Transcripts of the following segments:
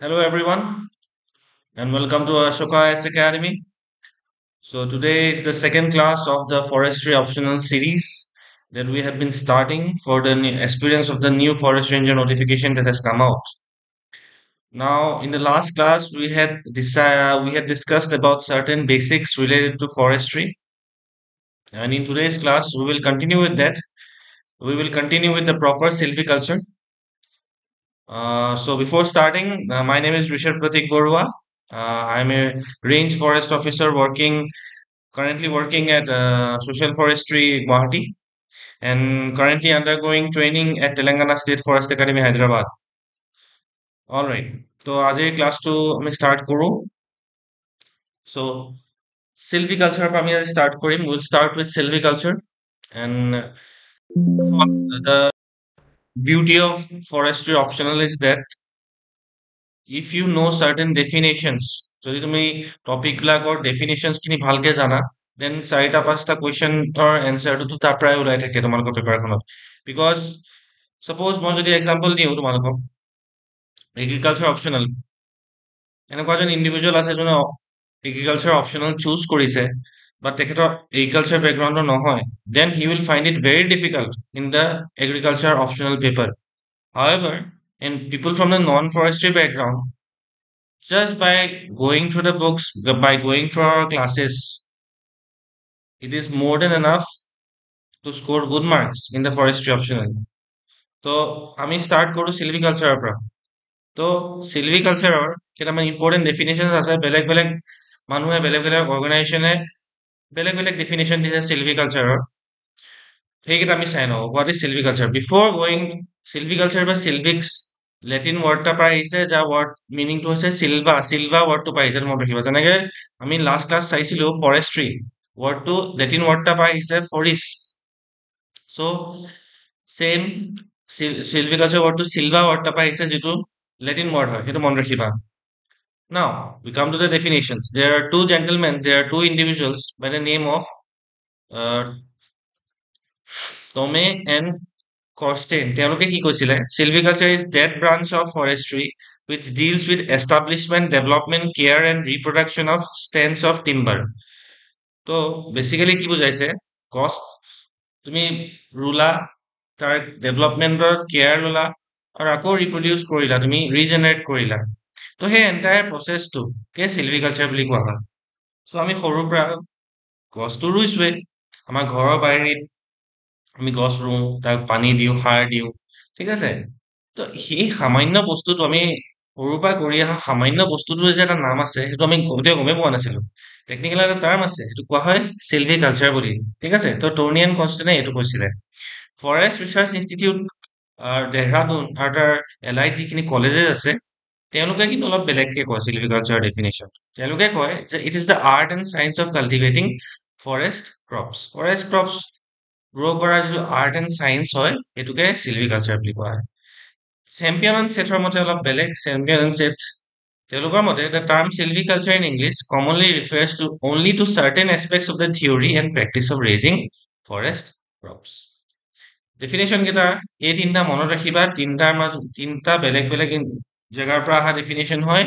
Hello, everyone, and welcome to Ashoka S Academy. So, today is the second class of the forestry optional series that we have been starting for the experience of the new forest ranger notification that has come out. Now, in the last class, we had discussed about certain basics related to forestry, and in today's class, we will continue with that. We will continue with the proper silviculture. So before starting, my name is Rishabh Pratik Borua. I'm a range forest officer currently working at Social Forestry Guwahati and currently undergoing training at Telangana State Forest Academy Hyderabad. All right. তো আজি ক্লাছটো আমি start কৰোঁ চ' চিলভিকালচাৰৰ পৰা আমি আজি start কৰিম will start with silviculture and the beauty of forestry optional is that if you know certain definitions যদি তুমি টপিক বিলাকৰ definitions খিনি ভালকে জানা then চাৰিটা পাঁচটা কুৱেশ্যনৰ এনচাৰটো তাৰ পৰাই ওলাই থাকে তোমালোকৰ পেপাৰখনত বিকজ suppose মই যদি এক্সাম্পল দিওঁ তোমালোকক এগ্ৰিকালচাৰ অপশ্যনেল এনেকুৱা এজন ইণ্ডিভিজুৱেল আছে যোনে এগ্ৰিকালচাৰ অপশ্যনেল চুজ কৰিছে বাট তেখেতৰ এগ্ৰিকালচাৰ বেকগ্ৰাউণ্ডৰ নহয় then he will find it very difficult in the agriculture optional paper however in people from the non-forestry background just by going through the books by going through our classes it is more than enough to score good marks in the forestry optional তো আমি start কৰোঁ চিলভিকালচাৰৰ পৰা তো চিলভিকালচাৰৰ কেইটামান important ডেফিনেশ্যনছ আছে বেলেগ বেলেগ মানুহে বেলেগ বেলেগ অৰ্গেনাইজেশ্যনে বেলেগ বেলেগ ডেফিনেশ্যন দিছে চিলভিকালচাৰৰ সেইকেইটা আমি চাই লওঁ হোৱাট ইজ চিলভিকালচাৰ বিফৰ গোয়িং চিলভিকালচাৰ বা চিলভিক্স লেটিন ৱৰ্ড এটা পৰা আহিছে যাৰ ৱৰ্ড মিনিংটো হৈছে চিলভা চিলভা ৱৰ্ডটো পৰা আহিছে মনত ৰাখিব যেনেকে আমি লাষ্ট ক্লাছ চাইছিলো ফৰেষ্ট্ৰি ৱৰ্ডটো লেটিন ৱৰ্ড এটা পৰা আহিছে ফৰিষ্ট চ' চেম চিলভিকালচাৰ ৱৰ্ডটো চিলভা ৱৰ্ড এটা পৰা আহিছে যিটো লেটিন ৱৰ্ড হয় সেইটো মনত ৰাখিবা now we come to the definitions there are two gentlemen there are two individuals by the name of uh, Tome and Corstein তেওঁলোকে কি কৈছিলে silviculture is that branch of forestry which deals with establishment development care and reproduction of stands of timber তো basically কি বুঝাইছে গছ তুমি ৰুলা তাৰ ডেভেলপমেন্টৰ care ললা আৰু আকৌ ৰিপ্ৰডিউচ কৰিলা তুমি ৰিজেনাৰেট কৰিলা তো সেই এণ্টায়াৰ প্ৰচেছটোকে চিলভিকালচাৰ বুলি কোৱা হয় চ' আমি সৰুৰ পৰা গছটো ৰুইছোৱেই আমাৰ ঘৰৰ বাৰীত আমি গছ ৰুওঁ তাক পানী দিওঁ সাৰ দিওঁ ঠিক আছে তো সেই সামান্য বস্তুটো আমি সৰুৰ পৰা কৰি অহা সামান্য বস্তুটোৰ যে এটা নাম আছে সেইটো আমি গোটেই গমেই পোৱা নাছিলো টেকনিকেল এটা টাৰ্ম আছে সেইটো কোৱা হয় চিলভিকালচাৰ বুলি ঠিক আছে তো টৰ্নিয়ান কনষ্টেনে এইটো কৈছিলে ফৰেষ্ট ৰিচাৰ্চ ইনষ্টিটিউট দেহৰাদুন আৰু তাৰ এলাইড যিখিনি কলেজেছ আছে তেওঁলোকে কিন্তু অলপ বেলেগকে কয় চিলভিকালচাৰ ডেফিনেশ্যন তেওঁলোকে কয় যে it is the art and science of cultivating forest crops grow' কৰা যিটো আৰ্ট এণ্ড চায়েন্স হয় সেইটোকে চিলভিকালচাৰ বুলি কোৱা হয় চেম্পিয়ন এণ্ড ছেটৰ মতে অলপ বেলেগ চেম্পিয়ন এণ্ড ছেট তেওঁলোকৰ মতে the term silviculture in English commonly refers to only to certain aspects of the theory and practice of raising forest crops definition কেইটা এই তিনিটা মনত ৰাখিবা তিনিটা বেলেগ বেলেগ জেগাৰ পৰা অহা ডেফিনেশ্যন হয়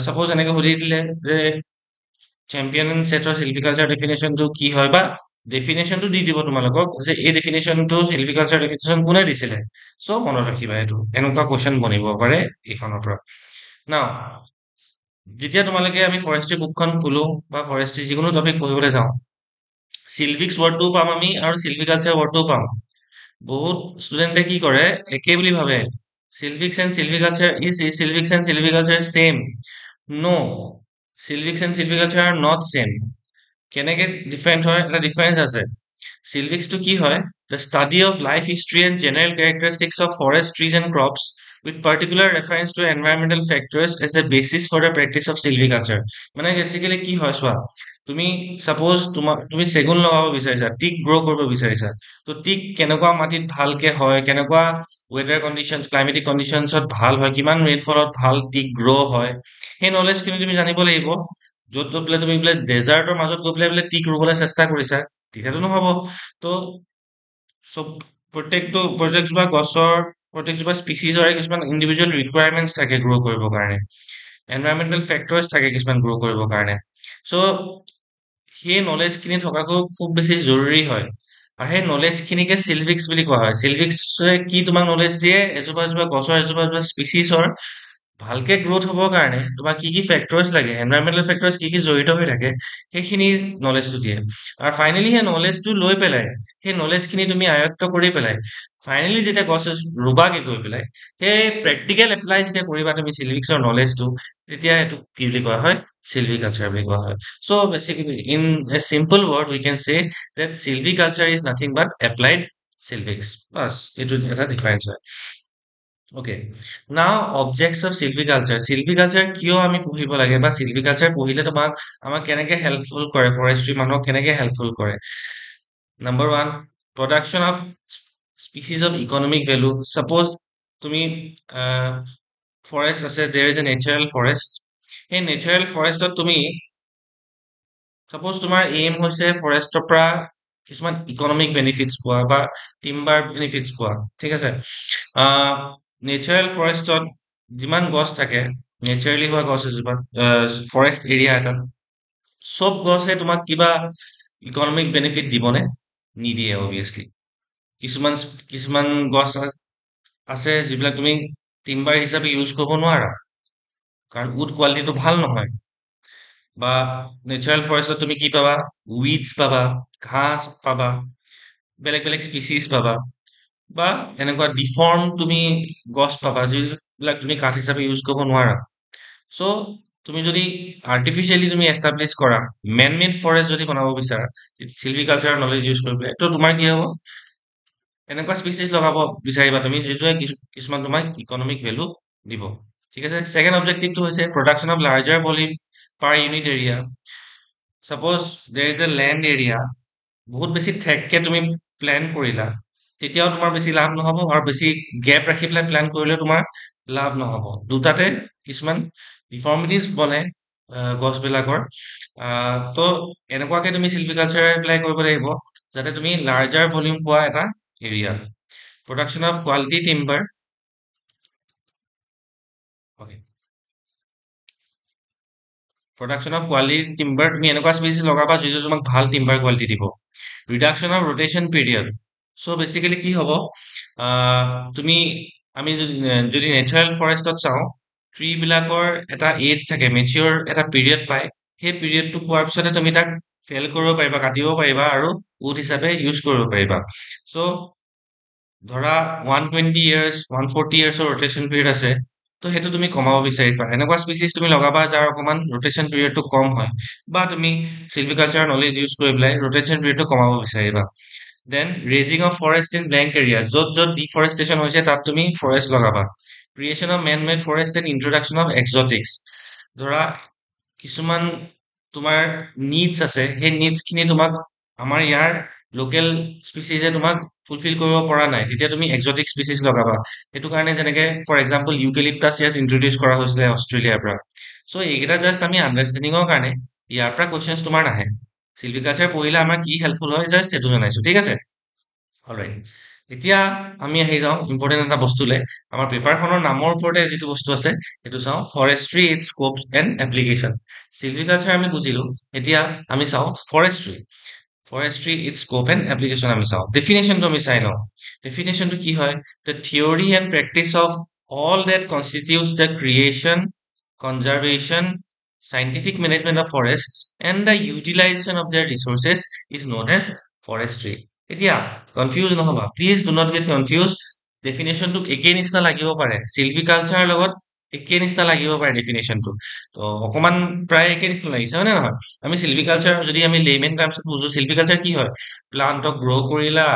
ছাপ'জ এনেকে সুধি দিলে যে চেম্পিয়ন এণ্ড ছেটৰ চিলভিকালচাৰ ডেফিনেশ্যনটো কি হয় বা ডেফিনেশ্যনটো দি দিব তোমালোকক যে এই ডেফিনেশ্যনটো চিলভিকালচাৰ ডেফিনেশ্যন কোনে দিছিলে চ' মনত ৰাখিবা এইটো এনেকুৱা কুৱেশ্যন বনিব পাৰে এইখনৰ পৰা নাও যেতিয়া তোমালোকে আমি ফৰেষ্ট্ৰি বুকখন খোলো বা ফৰেষ্ট্ৰি যিকোনো টপিক পঢ়িবলৈ যাওঁ চিলভিক্স ৱৰ্ডটোও পাম আমি আৰু চিলভিকালচাৰ ৱৰ্ডটোও পাম বহুত ষ্টুডেণ্টে কি কৰে একে বুলি ভাবে silvics and silviculture silvics and silviculture same no silvics and silviculture are not same কেনেকে ডিফাৰেণ্ট হয় এটা ডিফাৰেঞ্চ আছে চিলভিক্সটো কি হয় the study of life history and general characteristics of forest trees and crops with particular reference to environmental factors as the basis for the practice of silviculture মানে basically কি হয় চোৱা তুমি সাপোজ তুমি চেগুন লগাব বিচাৰিছা টিক গ্ৰ' কৰিব বিচাৰিছা তো টিক কেনেকুৱা মাটিত ভালকে হয় কেনেকুৱা ৱেডাৰ কণ্ডিশ্যনছ ক্লাইমেটিক কণ্ডিশ্যনছত ভাল হয় কিমান ৰেইনফলত ভাল টিক গ্ৰ' হয় সেই নলেজখিনি তুমি জানিব লাগিব য'ত গৈ পেলাই তুমি বোলে ডেজাৰ্টৰ মাজত গৈ পেলাই বোলে টিক ৰুবলৈ চেষ্টা কৰিছা তেতিয়াতো নহ'ব তো চব প্ৰত্যেকটো প্ৰজেক্ট বা গছৰ প্ৰত্যেকজোপা স্পিচিছৰে কিছুমান ইণ্ডিভিজুৱেল ৰিকুৱাৰমেণ্টছ থাকে গ্ৰ' কৰিবৰ কাৰণে, এনভাইৰনমেণ্টেল ফেক্টৰ্ছ থাকে কিছুমান গ্ৰ' কৰিবৰ কাৰণে। চ' সেই নলেজখিনি থকাটো খুব বেছি জৰুৰী হয়। আৰু সেই নলেজখিনিকে চিলভিক্স বুলি কোৱা হয়। চিলভিক্সে কি তোমাক নলেজ দিয়ে? এজোপা এজোপা গছৰ এজোপা এজোপা স্পিচিছৰ ভালকে গ্ৰ'থ হ'বৰ কাৰণে তোমাক কি কি ফেক্টৰ্ছ লাগে, এনভাইৰনমেণ্টেল ফেক্টৰ্ছ কি কি জড়িত হৈ থাকে, সেইখিনি নলেজটো দিয়ে। আৰু ফাইনেলি সেই নলেজটো লৈ পেলাই, সেই নলেজখিনি তুমি আয়ত্ত কৰি পেলাই, ফাইনেলি যেতিয়া গছ ৰুবাগে গৈ পেলাই, সেই প্ৰেক্টিকেল এপ্লাই যেতিয়া কৰিবা তুমি চিলভিক্সৰ নলেজটো, তেতিয়া এইটো কি বুলি কোৱা হয়? চিলভিকালচাৰ বুলি কোৱা হয়। So basically, in a simple word, we can say that silviculture is nothing but applied silvics. Bas, এইটো এটা difference হয়। Okay. Now, objects of silviculture. Silviculture কিয় আমি পঢ়িব লাগে বা silviculture পঢ়িলে আমাক কেনেকে হেল্পফুল কৰে, ফৰেষ্ট্ৰি মানুহক কেনেকে হেল্পফুল কৰে? Number one, production of species of economic value. Suppose তুমি ফৰেষ্ট আছে, there is a natural forest. সেই নেচাৰেল ফৰেষ্টত তুমি চাপোজ তোমাৰ এইম হৈছে ফৰেষ্টৰ পৰা কিছুমান ইকনমিক বেনিফিটছ পোৱা বা টিম্বাৰ বেনিফিটছ পোৱা, ঠিক আছে। নেচাৰেল ফৰেষ্টত যিমান গছ থাকে, নেচাৰেলি হোৱা গছ এজোপা, ফৰেষ্ট এৰিয়া এটাত চব গছে তোমাক কিবা ইকনমিক বেনিফিট দিবনে? নিদিয়ে অবভিয়াছলি। কিছুমান কিছুমান গছ আছে যিবিলাক তুমি টিম্বাৰ হিচাপে ইউজ কৰিব নোৱাৰা, কাৰণ উড কোৱালিটিটো ভাল নহয়। বা নেচাৰেল ফৰেষ্টত তুমি কি পাবা? উইডছ পাবা, ঘাঁহ পাবা, বেলেগ বেলেগ স্পিচিছ পাবা, বা এনেকুৱা ডিফৰ্ম তুমি গছ পাবা যিবিলাক তুমি কাঠ হিচাপে ইউজ কৰিব নোৱাৰা। চ' তুমি যদি আৰ্টিফিচিয়েলি তুমি এষ্টাব্লিছ কৰা, মেন মেড ফৰেষ্ট যদি বনাব বিচাৰা, চিলভিকালচাৰৰ নলেজ ইউজ কৰি পেলাই, তো তোমাৰ কি হ'ব? এনেকুৱা স্পিচিছ লগাব বিচাৰিবা তুমি যিটোৱে কিছুমান তোমাক ইকনমিক ভেলু দিব, ঠিক আছে। ছেকেণ্ড অবজেক্টিভটো হৈছে production of larger volume per unit area. Suppose দেৰ ইজ এ লেণ্ড এৰিয়া, বহুত বেছি ঠেককে তুমি প্লেন কৰিলা, তেতিয়াও তোমাৰ বেছি লাভ নহ'ব, আৰু বেছি গেপ ৰাখি পেলাই প্লেন কৰিলেও তোমাৰ লাভ নহ'ব। দুটাতে কিছুমান ডিফৰ্মিটিজ বনে গছবিলাকৰ। তো এনেকুৱাকে তুমি চিলভিকালচাৰ এপ্লাই কৰিব লাগিব যাতে তুমি লাৰ্জাৰ ভলিউম পোৱা এটা area. Production of quality timber. Okay, production of quality timber, তুমি এনেকুৱা স্পিচিছ লগাবা যিটো তোমাক ভাল টিম্বাৰ কোৱালিটি দিব। Reduction of rotation period. So' basically কি হ'ব? তুমি আমি যদি নেচাৰেল ফৰেষ্টত চাওঁ, ট্ৰীবিলাকৰ এটা এজ থাকে, মেচিয়ৰ এটা পিৰিয়ড পায়। সেই পিৰিয়ডটো পোৱাৰ পিছতে তুমি তাক ফেল কৰিব পাৰিবা, কাটিব পাৰিবা, আৰু উড হিচাপে ইউজ কৰিব পাৰিবা। চ' ধৰা 120 ইয়াৰ্ছ, 140 ইয়াৰ্ছৰ ৰোটেশ্যন পিৰিয়ড আছে, তো সেইটো তুমি কমাব বিচাৰিবা। এনেকুৱা স্পিচিছ তুমি লগাবা যাৰ অকণমান ৰোটেশ্যন পিৰিয়ডটো কম হয়, বা তুমি চিলভিকালচাৰ নলেজ ইউজ কৰি পেলাই ৰোটেশ্যন পিৰিয়ডটো কমাব বিচাৰিবা। Then raising of forest in blank area, য'ত য'ত ডিফৰেষ্টেশ্যন হৈছে তাত তুমি ফৰেষ্ট লগাবা। Creation of man made forest and introduction of exotics. ধৰা কিছুমান তোমাৰ নিডছ আছে, সেই নিডছখিনি তোমাক আমাৰ ইয়াৰ লোকেল স্পিচিছে তোমাক ফুলফিল কৰিব পৰা নাই, তেতিয়া তুমি এক্সটিক স্পিচিছ লগাবা। সেইটো কাৰণে যেনেকে ফৰ এক্সাম্পল ইউকেলিপ্টাছ ইয়াত ইন্ট্ৰডিউচ কৰা হৈছিলে অষ্ট্ৰেলিয়াৰ পৰা। চ' এইকেইটা জাষ্ট আমি আণ্ডাৰষ্টেণ্ডিঙৰ কাৰণে, ইয়াৰ পৰা কুৱেশ্যনছ তোমাৰ নাহে। চিলভিকালচাৰ পঢ়িলে আমাৰ কি হেল্পফুল হয় জাষ্ট সেইটো জনাইছো, ঠিক আছে। অলৰাইট, এতিয়া আমি আহি যাওঁ ইম্পৰ্টেণ্ট এটা বস্তুলে। আমাৰ পেপাৰখনৰ নামৰ ওপৰতে যিটো বস্তু আছে সেইটো চাওঁ, forestry its scopes and application. Silviculture আমি বুজিলো, এতিয়া আমি চাওঁ forestry. Forestry its scope and application আমি চাওঁ। ডেফিনেশ্যনটো আমি চাই লওঁ। ডেফিনেশ্যনটো কি হয়? The theory and practice of all that constitutes the creation, conservation, scientific management of forests, and the utilization of their resources is known as forestry. এতিয়া কনফিউজ নহবা, please do not get confuse. ডেফিনেশ্যনটো একেই নিচিনা লাগিব পাৰে, চিলভিকালচাৰৰ লগত একেই নিচিনা লাগিব পাৰে ডেফিনেশ্যনটো। তো অকণমান প্ৰায় একে নিচিনা লাগিছে, হয় নে নহয়? আমি চিলভিকালচাৰ যদি আমি লেমেন টাৰ্মছত বুজো, চিলভিকালচাৰ কি হয়? প্লাণ্টক গ্ৰ' কৰিলা,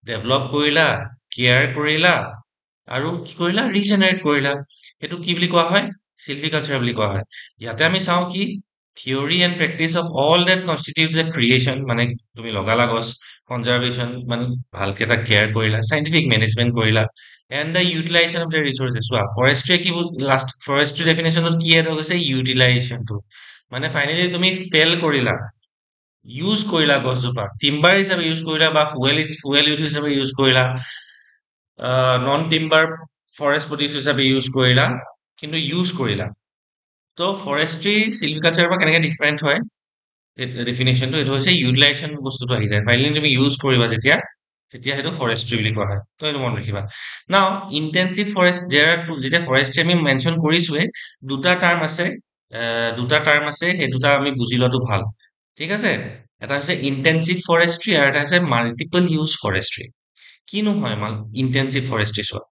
ডেভেলপ কৰিলা, কেয়াৰ কৰিলা, আৰু কি কৰিলা? ৰিজেনেৰেট কৰিলা। সেইটো কি বুলি কোৱা হয়? চিলভিকালচাৰ বুলি কোৱা হয়। ইয়াতে আমি চাওঁ কি? Theory and practice of all that constitutes a creation, মানে তুমি লগালা গছ, কনজাৰ্ভেশ্যন মানে ভালকে এটা কেয়াৰ কৰিলা, চাইণ্টিফিক মেনেজমেণ্ট কৰিলা, and the utilisation of the resources. চোৱা ফৰেষ্ট্ৰিয়ে কি লাষ্ট ফৰেষ্ট্ৰি ডেফিনেশ্যনত কি এড হৈ গৈছে? ইউটিলাইজেশ্যনটো। মানে ফাইনেলি তুমি ফেল কৰিলা, ইউজ কৰিলা গছজোপা, টিম্বাৰ হিচাপে ইউজ কৰিলা, বা ফুৱেল ইউজ হিচাপে ইউজ কৰিলা, নন টিম্বাৰ ফৰেষ্ট প্ৰডিউচ হিচাপে ইউজ কৰিলা, কিন্তু ইউজ কৰিলা। ত' ফৰেষ্ট্ৰি চিলভিকালচাৰৰ পৰা কেনেকে ডিফাৰেণ্ট হয় ডেফিনেশ্যনটো, এইটো হৈছে ইউটিলাইজেশ্যন বস্তুটো আহি যায়। ফাইনেলি তুমি ইউজ কৰিবা যেতিয়া, তেতিয়া সেইটো ফৰেষ্ট্ৰি বুলি কোৱা হয়। ত' এইটো মনত ৰাখিবা। নাও ইণ্টেনচিভ ফৰেষ্ট যেতিয়া ফৰেষ্ট্ৰি আমি মেনশ্যন কৰিছোৱে, দুটা টাৰ্ম আছে, সেই দুটা আমি বুজি লোৱাটো ভাল। ঠিক আছে? এটা হৈছে ইণ্টেনচিভ ফৰেষ্ট্ৰি আৰু এটা হৈছে মাল্টিপল ইউজ ফৰেষ্ট্ৰি। কিনো হয় ইণ্টেনচিভ ফৰেষ্ট্ৰি চোৱা?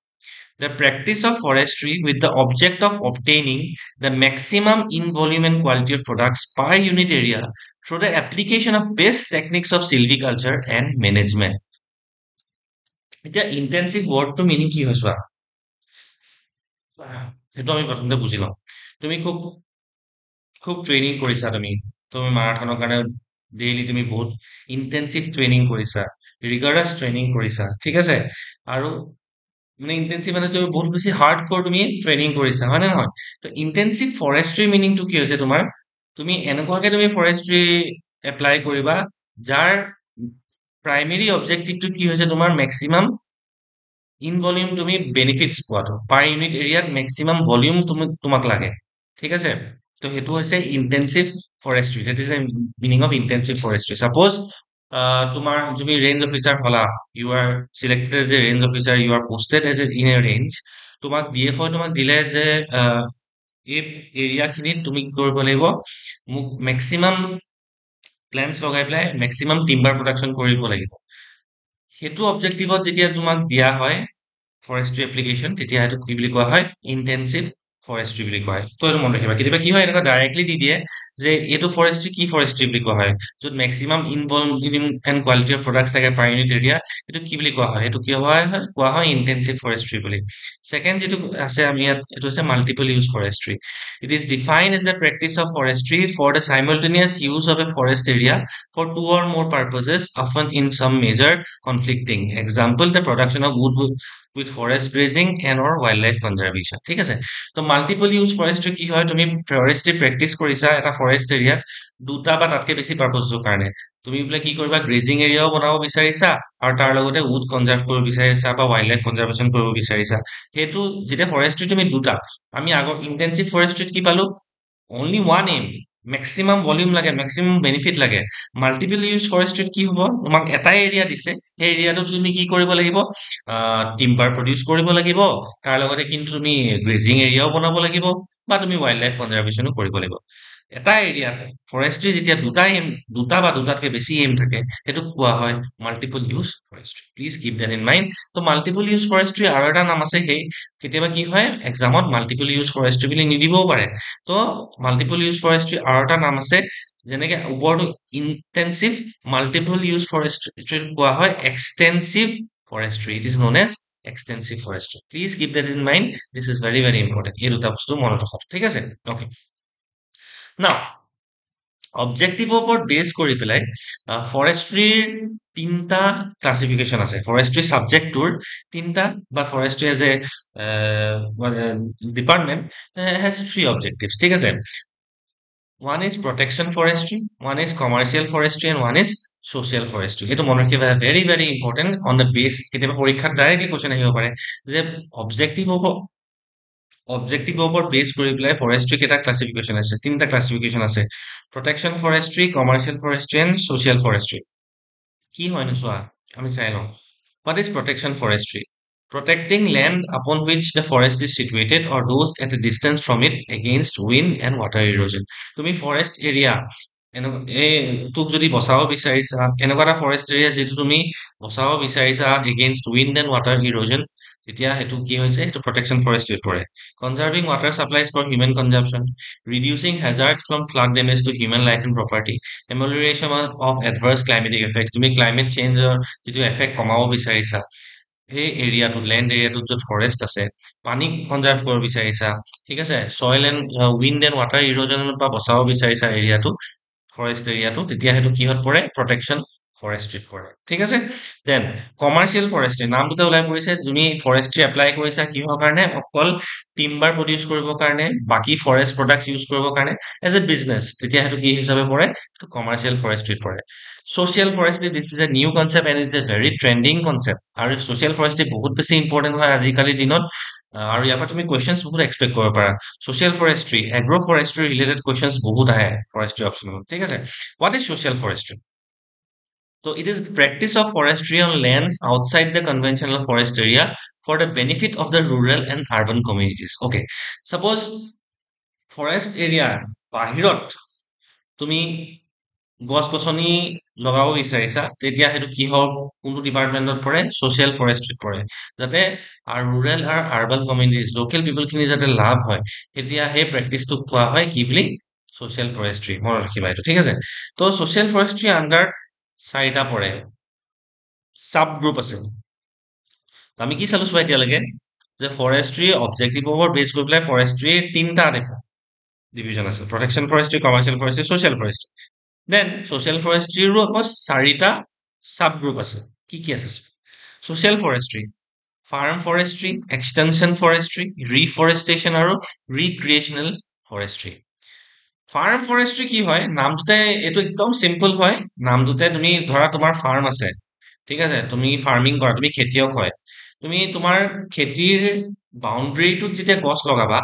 The practice of forestry with the object of obtaining the maximum in volume and quality of products per unit area through the application of best techniques of silviculture and management. এতিয়া intensive ৱৰ্ডটো meaning কি হয় চোৱা, সেইটো আমি প্ৰথমতে বুজি লওঁ। তুমি খুব খুব ট্ৰেইনিং কৰিছা, তুমি মাৰাথনৰ কাৰণে ডেইলি তুমি বহুত ইণ্টেনচিভ ট্ৰেইনিং কৰিছা, ৰিগাৰাছ ট্ৰেইনিং কৰিছা, ঠিক আছে? আৰু মানে ইণ্টেনচিভ মানে তুমি বহুত বেছি হাৰ্ড কৰ তুমি ট্ৰেইনিং কৰিছা, হয় নে নহয়? তো ইণ্টেনচিভ ফৰেষ্ট্ৰি মিনিংটো কি হৈছে তোমাৰ, তুমি এনেকুৱাকে তুমি ফৰেষ্ট্ৰি এপ্লাই কৰিবা যাৰ প্ৰাইমেৰী অবজেক্টিভটো কি হৈছে তোমাৰ মেক্সিমাম ইন ভলিউম তুমি বেনিফিটছ পোৱাটো, পাৰ ইউনিট এৰিয়াত মেক্সিমাম ভলিউম তোমাক লাগে, ঠিক আছে? তো সেইটো হৈছে intensive forestry, that is the meaning of intensive forestry. Suppose তোমাৰ তুমি ৰেঞ্জ অফিচাৰ হলা, you are selected as a range officer, you are posted as a in a range. তোমাক DFO তোমাক দিলে যে এই এৰিয়াখিনিত তুমি কি কৰিব লাগিব, মোক মেক্সিমাম প্লেন্স লগাই পেলাই মেক্সিমাম টিম্বাৰ প্ৰডাকশ্যন কৰিব লাগিব। সেইটো অবজেক্টিভত যেতিয়া তোমাক দিয়া হয় ফৰেষ্ট্ৰি এপ্লিকেশ্যন, তেতিয়া সেইটো কি বুলি কোৱা হয়, ইণ্টেনচিভ ফৰেষ্ট্ৰি বুলি কোৱা হয়। তো এইটো মনত ৰাখিবা। কেতিয়াবা কি হয়, এনেকুৱা ডাইৰেক্টলি দি দিয়ে যে এইটো ফৰেষ্ট্ৰি কি ফৰেষ্ট্ৰি বুলি কোৱা হয়, য'ত maximum in volume and quality of products থাকে পাৰ ইউনিট এৰিয়া, এইটো কি বুলি কোৱা হয়, এইটো কি হয়, কোৱা হয় ইণ্টেনচিভ ফৰেষ্ট্ৰি বুলি। ছেকেণ্ড যিটো আছে আমি ইয়াত, এইটো হৈছে multiple use forestry. It is defined as the practice of forestry for the simultaneous use of a forest area for two or more purposes, often in some measure conflicting. Example, the production of wood with forest grazing and or wildlife conservation. ঠিক আছে? তো multiple use forestry কি হয়, তুমি forestry practice কৰিছা এটা forest এৰিয়াত দুটা বা তাতকে বেছি পাৰ্পজৰ কাৰণে। তুমি বোলে কি কৰিবা, গ্ৰেজিং এৰিয়াও বনাব বিচাৰিছা আৰু তাৰ লগতে উড কনজাৰ্ভ কৰিব বিচাৰিছা বা ৱাইল্ড লাইফ কনজাৰ্ভেশ্যন কৰিব বিচাৰিছা। সেইটো যেতিয়া ফৰেষ্ট্ৰি তুমি দুটা, আমি আগৰ ইণ্টেনচিভ ফৰেষ্ট্ৰিত কি পালো, only one aim, maximum volume লাগে, মেক্সিমাম বেনিফিট লাগে। মাল্টিপল ইউজ ফৰেষ্ট্ৰিত কি হ'ব, তোমাক এটাই এৰিয়া দিছে, সেই এৰিয়াটোত তুমি কি কৰিব লাগিব, টিম্বাৰ প্ৰডিউচ কৰিব লাগিব, তাৰ লগতে কিন্তু তুমি গ্ৰেজিং এৰিয়াও বনাব লাগিব বা তুমি ৱাইল্ড লাইফ কনজাৰ্ভেশ্যনো কৰিব লাগিব। এটা এৰিয়াত ফৰেষ্ট্ৰি যেতিয়া দুটা বা দুটাতকে বেছি এম থাকে, সেইটোক কোৱা হয় multiple use forestry. Please keep that in mind. তো মাল্টিপল ইউজ ফৰেষ্ট্ৰি আৰু এটা নাম আছে, সেই কেতিয়াবা কি হয় এক্সামত মাল্টিপল ইউজ ফৰেষ্ট্ৰি বুলি নিদিবও পাৰে। তো মাল্টিপল ইউজ ফৰেষ্ট্ৰি আৰু এটা নাম আছে, যেনেকে ওপৰটো ইণ্টেনচিভ মাল্টিপল ইউজ ফৰেষ্ট্ৰি কোৱা হয় extensive forestry. It is known as extensive forestry. Please keep that in mind, this is very very important. এই দুটা বস্তু মনত ৰখাটো, ঠিক আছে? অ'কে, নাও অবজেক্টিভৰ ওপৰত বেছ কৰি পেলাই ফৰেষ্ট্ৰিৰ তিনিটা ক্লাছিফিকেশ্যন আছে। ফৰেষ্ট্ৰি ছাবজেক্টটোৰ তিনিটা, বা forestry as a department has three objectives, ঠিক আছে? One is protection forestry, one is commercial forestry, and one is social forestry. এইটো মনত ৰাখিবা, very very important on the বেছ। কেতিয়াবা পৰীক্ষাত ডাইৰেক্টলি কুৱেশ্যন আহিব পাৰে যে অবজেক্টিভৰ ওপৰত বেছ কৰি পেলাই ফৰেষ্ট্ৰি কেইটা ক্লাছিফিকেশ্যন আছে, তিনিটা ক্লাছিফিকেশ্যন আছে, protection forestry, commercial forestry and social forestry. কি হয়নো চোৱা, আমি চাই লওঁ। What is protection forestry? Protecting land upon which the forest is situated or those at a distance from it against wind and water erosion. তুমি forest area এই তোক যদি বচাব বিচাৰিছা, এনেকুৱা এটা ফৰেষ্ট এৰিয়া যিটো তুমি বচাব বিচাৰিছা against wind and water erosion, তেতিয়া সেইটো কি হৈছে, সেইটো প্ৰটেকশ্যন ফৰেষ্ট্ৰিত পৰে। Conserving water supplies for human consumption, reducing hazards from flood damage to human life and property, amelioration of adverse climatic effects, তুমি ক্লাইমেট চেঞ্জৰ যিটো এফেক্ট কমাব বিচাৰিছা সেই এৰিয়াটোত, লেণ্ড এৰিয়াটোত য'ত ফৰেষ্ট আছে, পানী কনজাৰ্ভ কৰিব বিচাৰিছা, ঠিক আছে, চইল এণ্ড উইণ্ড এণ্ড ৱাটাৰ ইৰোজনৰ পৰা বচাব বিচাৰিছা এৰিয়াটো, ফৰেষ্ট এৰিয়াটো, তেতিয়া সেইটো কিহত পৰে, প্ৰটেকশ্যন ফৰেষ্ট্ৰীত পৰে ঠিক আছে দেন কমাৰ্চিয়েল ফৰেষ্ট্ৰী নামটোতে ওলাই পৰিছে তুমি ফৰেষ্ট্ৰী এপ্লাই কৰিছা কিহৰ কাৰণে অকল টিম্বাৰ প্ৰডিউচ কৰিবৰ কাৰণে বাকী ফৰেষ্ট প্ৰডাক্টছ ইউজ কৰিবৰ কাৰণে এজ এ বিজনেছ তেতিয়া সেইটো কি হিচাপে পৰে কমাৰ্চিয়েল ফৰেষ্ট্ৰীত পৰে social forestry this is a new concept and it's a very trending concept আৰু ছ'চিয়েল ফৰেষ্ট্ৰী বহুত বেছি ইম্পৰ্টেণ্ট হয় আজিকালিৰ দিনত আৰু ইয়াৰ পৰা তুমি কুৱেশ্যনছ বহুত এক্সপেক্ট কৰিব পাৰা social forestry agro forestry related questions বহুত আহে ফৰেষ্ট্ৰী অপশ্যনত ঠিক আছে what is social forestry so it is the practice of forestry on lands outside the conventional forest area for the benefit of the rural and urban communities. Okay. Suppose forest area বাহিৰত তুমি গছ-গছনি লগাব বিচাৰিছা তেতিয়া সেইটো কি হওক কোনটো ডিপাৰ্টমেণ্টত পৰে ছ'চিয়েল ফৰেষ্ট্ৰীত পৰে যাতে ৰুৰেল আৰু আৰ্বান কমিউনিটিজ লোকেল পিপলখিনি যাতে লাভ হয় তেতিয়া সেই প্ৰেক্টিচটোক কোৱা হয় কি বুলি ছ'চিয়েল ফৰেষ্ট্ৰী মনত ৰাখিবা এইটো ঠিক আছে তো ছ'চিয়েল ফৰেষ্ট্ৰী আণ্ডাৰ চাৰিটা পৰে চাব গ্ৰুপ আছে আমি কি চালো চোৱা এতিয়ালৈকে যে ফৰেষ্ট্ৰী অবজেক্টিভৰ ওপৰত বেছ কৰি পেলাই ফৰেষ্ট্ৰী তিনিটা দেখা ডিভিজন আছে protection forestry commercial forestry social forestry then social ফৰেষ্ট্ৰীৰো আকৌ চাৰিটা চাব গ্ৰুপ আছে কি আছে social forestry farm forestry extension forestry reforestation আৰু ৰিক্ৰিয়েশ্যনেল ফৰেষ্ট্ৰী ফাৰ্ম ফৰেষ্ট্ৰী কি হয় নামটোতে এইটো একদম চিম্পল হয় নামটোতে তুমি ধৰা তোমাৰ ফাৰ্ম আছে ঠিক আছে তুমি ফাৰ্মিং কৰা তুমি খেতিয়ক হয় তুমি তোমাৰ খেতিৰ বাউণ্ডেৰীটোত যেতিয়া গছ লগাবা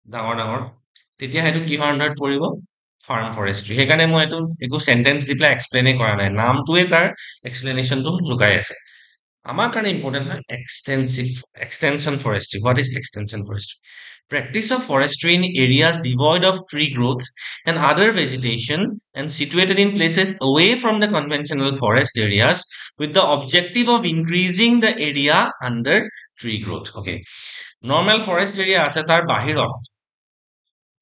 ডাঙৰ ডাঙৰ তেতিয়া সেইটো কিহৰ আণ্ডাৰত পৰিব ফাৰ্ম ফৰেষ্ট্ৰী সেইকাৰণে মই এইটো একো চেণ্টেন্স দি পেলাই এক্সপ্লেইনে কৰা নাই নামটোৱে তাৰ এক্সপ্লেনেশ্যনটো লুকাই আছে আমাৰ কাৰণে ইম্পৰ্টেণ্ট হয় extension forestry what is extension forestry practice of forestry in areas devoid of tree growth and other vegetation and situated in places away from the conventional forest areas with the objective of increasing the area under tree growth. Okay. Normal forest area আছে তাৰ বাহিৰত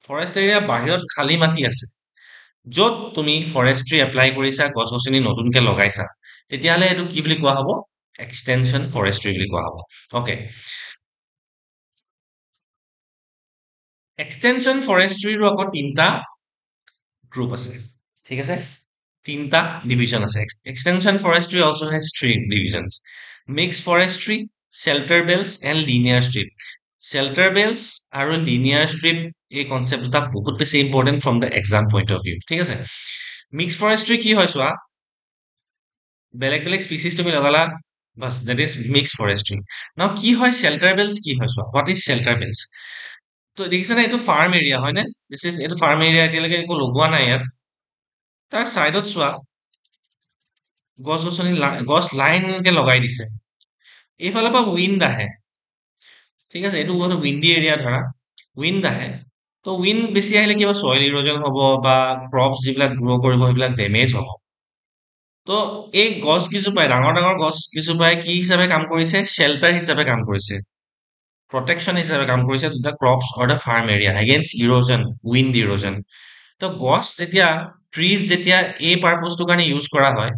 forest area বাহিৰত খালী মাটি আছে য'ত তুমি forestry apply কৰিছা গছ-গছনি নতুনকে লগাইছা তেতিয়াহ'লে এইটো কি বুলি কোৱা হ'ব এক্সটেনশ্যন ফৰেষ্ট্ৰী বুলি কোৱা হ'ব অ'কে এক্সটেনশ্যন ফৰেষ্ট্ৰীৰো আকৌ তিনিটা গ্ৰুপ আছে ঠিক আছে তিনিটা ডিভিজন আছে extension forestry also' has three divisions mix forestry shelter belts and linear strip shelter belts আৰু লিনিয়াৰ ষ্ট্ৰিপ এই কনচেপ্ট দুটা বহুত বেছি important from the exam point of view ঠিক আছে মিক্স ফৰেষ্ট্ৰী কি হয় চোৱা বেলেগ বেলেগ স্পিচিছ তুমি লগালা বাছ that is mix forestry now কি হয় চেল্টাৰ বেলছ কি হয় চোৱা হোৱাট ইজ চেল্টাৰ বেলছ তো দেখিছানে এইটো ফাৰ্ম এৰিয়া হয়নে দিছ ইজ এইটো ফাৰ্ম এৰিয়া এতিয়ালৈকে একো লগোৱা নাই ইয়াত তাৰ চাইডত চোৱা গছ-গছনি গছ লাইনকে লগাই দিছে এইফালৰ পৰা উইণ্ড আহে ঠিক আছে এইটো বহুত উইণ্ডি এৰিয়া ধৰা উইণ্ড আহে তো উইণ্ড বেছি আহিলে কিবা চইল ইৰোজন হ'ব বা ক্ৰপছ যিবিলাক গ্ৰ' কৰিব সেইবিলাক ডেমেজ হ'ব তো এই গছ কেইজোপাই ডাঙৰ ডাঙৰ গছ কেইজোপাই কি হিচাপে কাম কৰিছে শ্বেল্টাৰ হিচাপে কাম কৰিছে প্ৰটেকশ্যন হিচাপে কাম কৰিছে to the crops or the farm area against erosion wind erosion তো গছ যেতিয়া ট্ৰিজ যেতিয়া এই পাৰ্পজটোৰ কাৰণে ইউজ কৰা হয়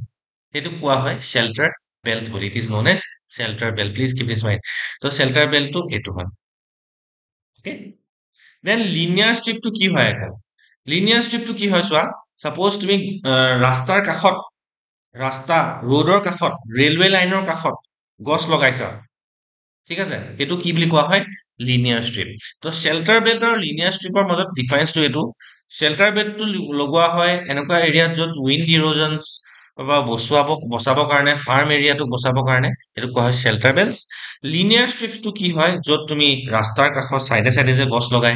সেইটো কোৱা হয় শ্বেল্টাৰ বেল্ট বুলি it is known as shelter belt please keep this mind তো শ্বেল্টাৰ বেল্টটো এইটো হয় অ'কে দেন লিনিয়াৰ ষ্ট্ৰিপটো কি হয় আকৌ লিনিয়াৰ ষ্ট্ৰিপটো কি হয় চোৱা ছাপ'জ তুমি ৰাস্তাৰ কাষত ৰাস্তা ৰোডৰ কাষত ৰেলৱে লাইনৰ কাষত গছ লগাইছা ঠিক আছে এইটো কি বুলি কোৱা হয় লিনিয়াৰ ষ্ট্ৰিপ তো শ্বেল্টাৰ বেল্ট আৰু লিনিয়াৰ ষ্ট্ৰিপৰ মাজত ডিফাৰেন্সটো এইটো শ্বেল্টাৰ বেল্টটো লগোৱা হয় এনেকুৱা এৰিয়াত য'ত উইণ্ড ইৰোজনছ বা বচাবৰ কাৰণে ফাৰ্ম এৰিয়াটোক বচাবৰ কাৰণে এইটো কোৱা হয় শ্বেল্টাৰ বেল্ট লিনিয়াৰ ষ্ট্ৰিপটো কি হয় য'ত তুমি ৰাস্তাৰ কাষত চাইডে চাইডে যে গছ লগাই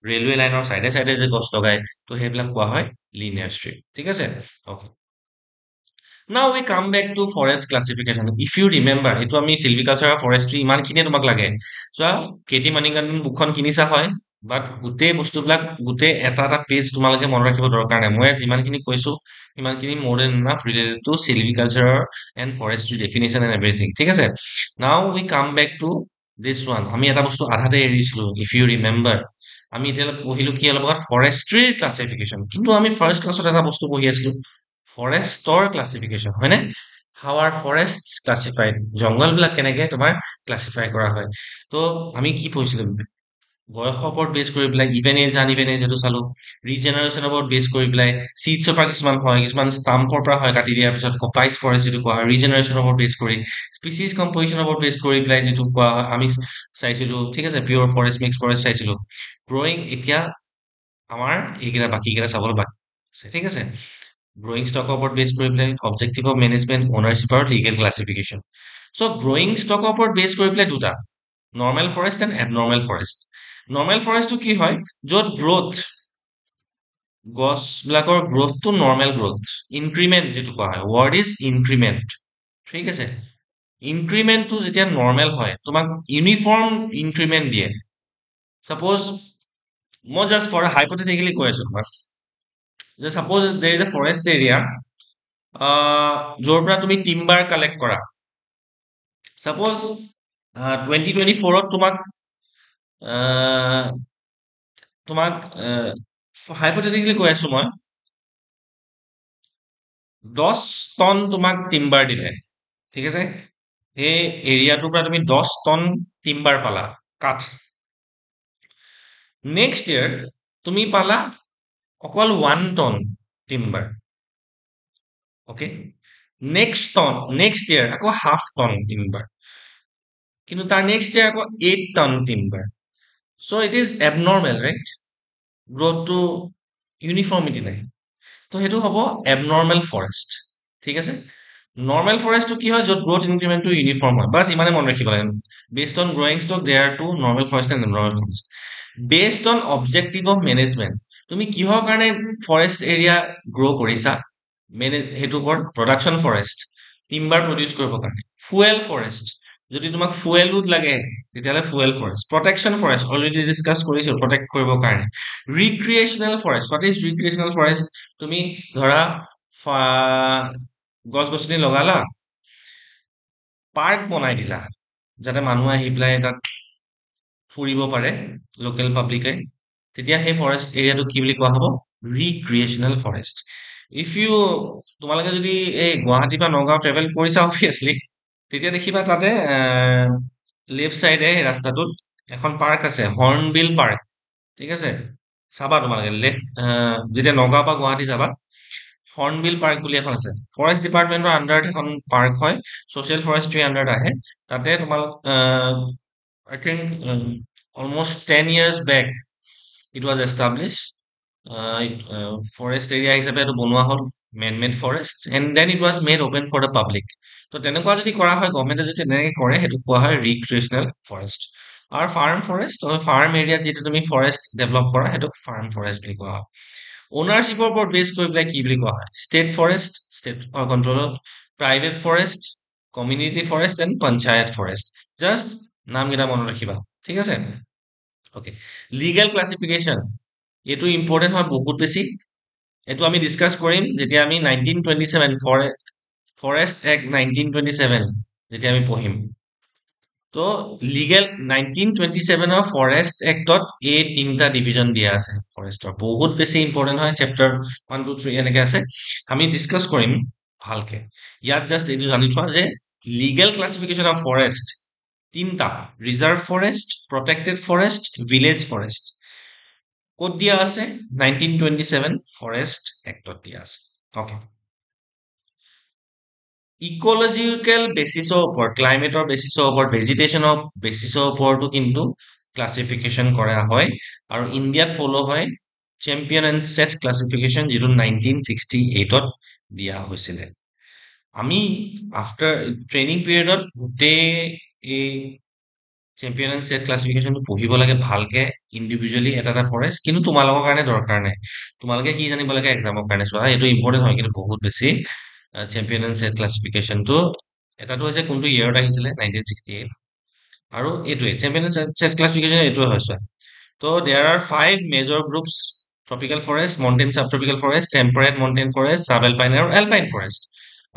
ৰেলৱে লাইনৰ চাইডে চাইডে যে গছ লগাই তো সেইবিলাক কোৱা হয় লিনিয়াৰ ষ্ট্ৰিপ ঠিক আছে okay Now we come back to forest classification. If you remember, এইটো আমি চিলভিকালচাৰ আৰু ফৰেষ্ট্ৰী ইমানখিনিয়ে তোমাক লাগে চোৱা কেটি মানিকান্দন বুকখন কিনিছা হয় বাট গোটেই বস্তুবিলাক গোটেই এটা এটা পেজ তোমালোকে মনত ৰাখিব দৰকাৰ নাই মই যিমানখিনি কৈছো সিমানখিনি মোৰ then enough related to silviculture and forestry definition and everything ঠিক আছে now we come back to this one আমি এটা বস্তু আধাতে এৰিছিলো ইফ ইউ ৰিমেম্বাৰ আমি এতিয়ালৈ পঢ়িলো কি অলপ আগত ফৰেষ্ট্ৰীৰ ক্লাছিফিকেশ্যন কিন্তু আমি ফাৰ্ষ্ট ক্লাছত এটা বস্তু পঢ়ি আছিলো ফৰেষ্টৰ ক্লাছিফিকেশ্যন হয়নে হাউ আৰ ফৰেষ্ট ক্লাছিফাইড জংঘলবিলাক কেনেকে তোমাৰ ক্লাছিফাই কৰা হয় তো আমি কি পঢ়িছিলো বয়সৰ ওপৰত বেছ কৰি পেলাই ইভেন এজ আনইভেন এজ এইটো চালো ৰিজেনাৰেশ্যনৰ ওপৰত বেছ কৰি পেলাই চিডছৰ পৰা কিছুমান হয় কিছুমান ষ্টাম্পৰ পৰা হয় কাটি দিয়াৰ পিছত কপাইজ ফৰেষ্ট যিটো কোৱা হয় ৰিজেনাৰেশ্যনৰ ওপৰত বেছ কৰি স্পিচিজ কম্পজিশ্যনৰ ওপৰত বেছ কৰি পেলাই যিটো কোৱা হয় আমি চাইছিলো ঠিক আছে পিয়ৰ ফৰেষ্ট মিক্স ফৰেষ্ট চাইছিলো গ্ৰয়িং এতিয়া আমাৰ এইকেইটা বাকীকেইটা চাবলৈ বাকী আছে ঠিক আছে গ্ৰয়িং ষ্টকৰ ওপৰত বেছ কৰি পেলাই অবজেক্টিভ অফ মেনেজমেণ্ট অনাৰশ্বিপ আৰু লিগেল ক্লাছিফিকেশ্যন চ' গ্ৰয়িং ষ্টকৰ ওপৰত বেছ কৰি পেলাই দুটা normal forest and abnormal forest normal ফৰেষ্টটো কি হয় য'ত গ্ৰথ গছবিলাকৰ গ্ৰথটো নৰ্মেল গ্ৰথ ইনক্ৰিমেণ্ট যিটো কোৱা হয় ৱৰ্ড ইজ ইনক্ৰিমেণ্ট ঠিক আছে ইনক্ৰিমেণ্টটো যেতিয়া নৰ্মেল হয় তোমাক ইউনিফৰ্ম ইনক্ৰিমেণ্ট দিয়ে চাপ'জ মই জাষ্ট ফৰ হাইপথেটিকেলি কৈ আছো তোমাক যে চাপ'জ দেৰ ইজ এ ফৰেষ্ট এৰিয়া য'ৰ পৰা তুমি টিম্বাৰ কালেক্ট কৰা চাপ'জ 2024ত তোমাক হাইপথেটিকেলি কৈ আছো মই 10 টন তোমাক টিম্বাৰ দিলে ঠিক আছে সেই এৰিয়াটোৰ পৰা তুমি 10 টন টিম্বাৰ পালা কাঠ নেক্সট ইয়াৰ তুমি পালা অকল 1 টন টিম্বাৰ ওকে নেক্সট ইয়াৰ আকৌ হাফ টন টিম্বাৰ কিন্তু তাৰ নেক্সট ইয়াৰ আকৌ 8 ton timber so' it is abnormal right গ্ৰথটো ইউনিফৰ্মিটি নাই তো সেইটো হ'ব এবনৰ্মেল ফৰেষ্ট ঠিক আছে নৰ্মেল ফৰেষ্টটো কি হয় য'ত গ্ৰথ ইনক্ৰিমেণ্টটো ইউনিফৰ্ম হয় বাছ ইমানে মনত ৰাখিব লাগে based on growing stock there to normal forest and normal forest based on objective of management তুমি কিহৰ কাৰণে ফৰেষ্ট এৰিয়া গ্ৰ' কৰিছা সেইটোৰ ওপৰত প্ৰডাকশ্যন ফৰেষ্ট টিম্বাৰ প্ৰডিউচ কৰিবৰ কাৰণে ফুৱেল ফৰেষ্ট যদি তোমাক ফুৱেল উড লাগে তেতিয়াহ'লে fuel forest protection forest already discuss কৰিছো প্ৰটেক্ট কৰিবৰ কাৰণে ৰিক্ৰিয়েশ্যনেল ফৰেষ্ট হোৱাট ইজ ৰিক্ৰিয়েশ্যনেল ফৰেষ্ট তুমি ধৰা গছ গছনি লগালা পাৰ্ক বনাই দিলা যাতে মানুহ আহি পেলাই তাত ফুৰিব পাৰে লোকেল পাব্লিকে তেতিয়া সেই ফৰেষ্ট এৰিয়াটো কি বুলি কোৱা হ'ব ৰিক্ৰিয়েশ্যনেল ফৰেষ্ট ইফ ইউ তোমালোকে যদি এই গুৱাহাটীৰ পৰা নগাঁও ট্ৰেভেল কৰিছা অবভিয়াছলি তেতিয়া দেখিবা তাতে লেফ্ট চাইডে ৰাস্তাটোত এখন পাৰ্ক আছে হৰ্ণবিল পাৰ্ক ঠিক আছে চাবা তোমালোকে যেতিয়া নগাঁও পৰা গুৱাহাটী যাবা হৰ্ণবিল পাৰ্ক বুলি এখন আছে ফৰেষ্ট ডিপাৰ্টমেণ্টৰ আণ্ডাৰত এখন পাৰ্ক হয় ছ'চিয়েল ফৰেষ্ট্ৰি আণ্ডাৰত আহে তাতে তোমালোক I think almost 10 years back it was established. Forest area হিচাপে এইটো বনোৱা হ'ল man-made forest and then it was made open for the public. তো তেনেকুৱা যদি কৰা হয় গভৰ্ণমেণ্টে যদি তেনেকৈ কৰে সেইটো কোৱা হয় ৰিক্ৰিয়েশ্যনেল ফৰেষ্ট আৰু ফাৰ্ম ফৰেষ্ট ফাৰ্ম এৰিয়াত যিটো তুমি ফৰেষ্ট ডেভেলপ কৰা সেইটো ফাৰ্ম ফৰেষ্ট বুলি কোৱা হয় অ'নাৰশ্বিপৰ ওপৰত বেছ কৰি পেলাই কি বুলি কোৱা হয় ষ্টেট ফৰেষ্ট ষ্টেটৰ কণ্ট্ৰলত private forest community forest and panchayat forest just নামকেইটা মনত ৰাখিবা ঠিক আছে অ'কে লিগেল ক্লাছিফিকেশ্যন এইটো ইম্পৰ্টেণ্ট হয় বহুত বেছি এইটো আমি ডিছকাছ কৰিম যেতিয়া আমি 1927 ফৰেষ্ট এক্ট 1927 যেতিয়া আমি পঢ়িম তো লিগেল 1927 ফৰেষ্ট এক্টত এই তিনিটা ডিভিজন দিয়া আছে ফৰেষ্টৰ বহুত বেছি ইম্পৰ্টেণ্ট হয় চেপ্টাৰ 1 2 3 এনেকে আছে আমি ডিছকাছ কৰিম ভালকে ইয়াত জাষ্ট এইটো জানি থোৱা যে লিগেল ক্লাছিফিকেশ্যন অফ ফৰেষ্ট তিনিটা reserve forest protected forest village forest ক'ত দিয়া আছে 1927 ফৰেষ্ট এক্টত দিয়া আছে অ'কে ইক'লজিকেল বেচিছৰ ওপৰত ক্লাইমেটৰ বেচিছৰ ওপৰত ভেজিটেশ্যনৰ বেচিছৰ ওপৰতো কিন্তু ক্লাছিফিকেশ্যন কৰা হয় আৰু ইণ্ডিয়াত ফ'ল' হয় চেম্পিয়ন এণ্ড ছেট ক্লাছিফিকেশ্যন যিটো 1968ত দিয়া হৈছিলে আমি আফটাৰ ট্ৰেইনিং পিৰিয়ডত গোটেই এই চেম্পিয়ন এণ্ড ছেট ক্লাছিফিকেশ্যনটো পঢ়িব লাগে ভালকে ইণ্ডিভিজুৱেলি এটা এটা ফৰেষ্ট কিন্তু তোমালোকৰ কাৰণে দৰকাৰ নাই তোমালোকে কি জানিব লাগে এক্সামৰ কাৰণে চোৱা এইটো ইম্পৰ্টেণ্ট হয় কিন্তু বহুত বেছি চেম্পিয়ন এণ্ড ছেট ক্লাছিফিকেশ্যনটো এটাটো হৈছে কোনটো ইয়েৰত আহিছিলে 1968 আৰু এইটোৱে চেম্পিয়ন এণ্ড ছেট ক্লাছিফিকেশ্যন এইটোৱে হয় চোৱা তো there are 5 major groups tropical forest mountain subtropical forest temperate mountain forest sub alpine আৰু এলপাইন ফৰেষ্ট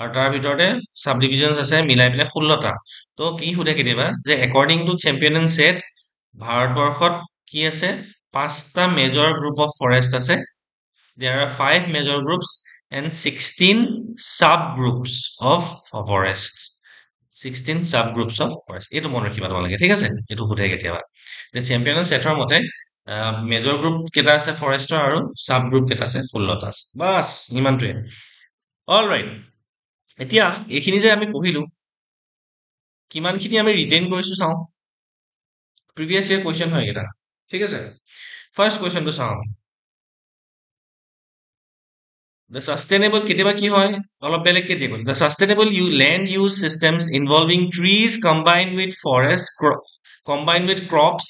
আৰু তাৰ ভিতৰতে ছাব ডিভিজনছ আছে মিলাই পেলাই 16টা তো কি সোধে কেতিয়াবা যে according to Champion and Seth ভাৰতবৰ্ষত কি আছে 5টা মেজৰ গ্ৰুপ অফ ফৰেষ্ট আছে there are 5 major groups and 16 subgroups of forest 16 subgroups of forest. এইটো মনত ৰাখিবা তোমালোকে ঠিক আছে এইটো সোধে কেতিয়াবা যে চেম্পিয়ন সেটৰ মতে মেজৰ গ্ৰুপ কেইটা আছে ফৰেষ্টৰ আৰু সাব গ্ৰুপ কেইটা আছে 16টা আছে বাস ইমানটোৱে অলৰাইট এতিয়া এইখিনি যে আমি পঢ়িলো কিমানখিনি আমি ৰিটেইন কৰিছো চাওঁ প্ৰিভিয়াছ ইয়াৰ কোৱেশ্চন হয় এটা ঠিক আছে ফাৰ্স্ট কোৱেশ্চনটো চাওঁ The sustainable কেতিয়াবা কি হয় অলপ বেলেগকে দিয়ে The sustainable land use systems involving trees combined with crops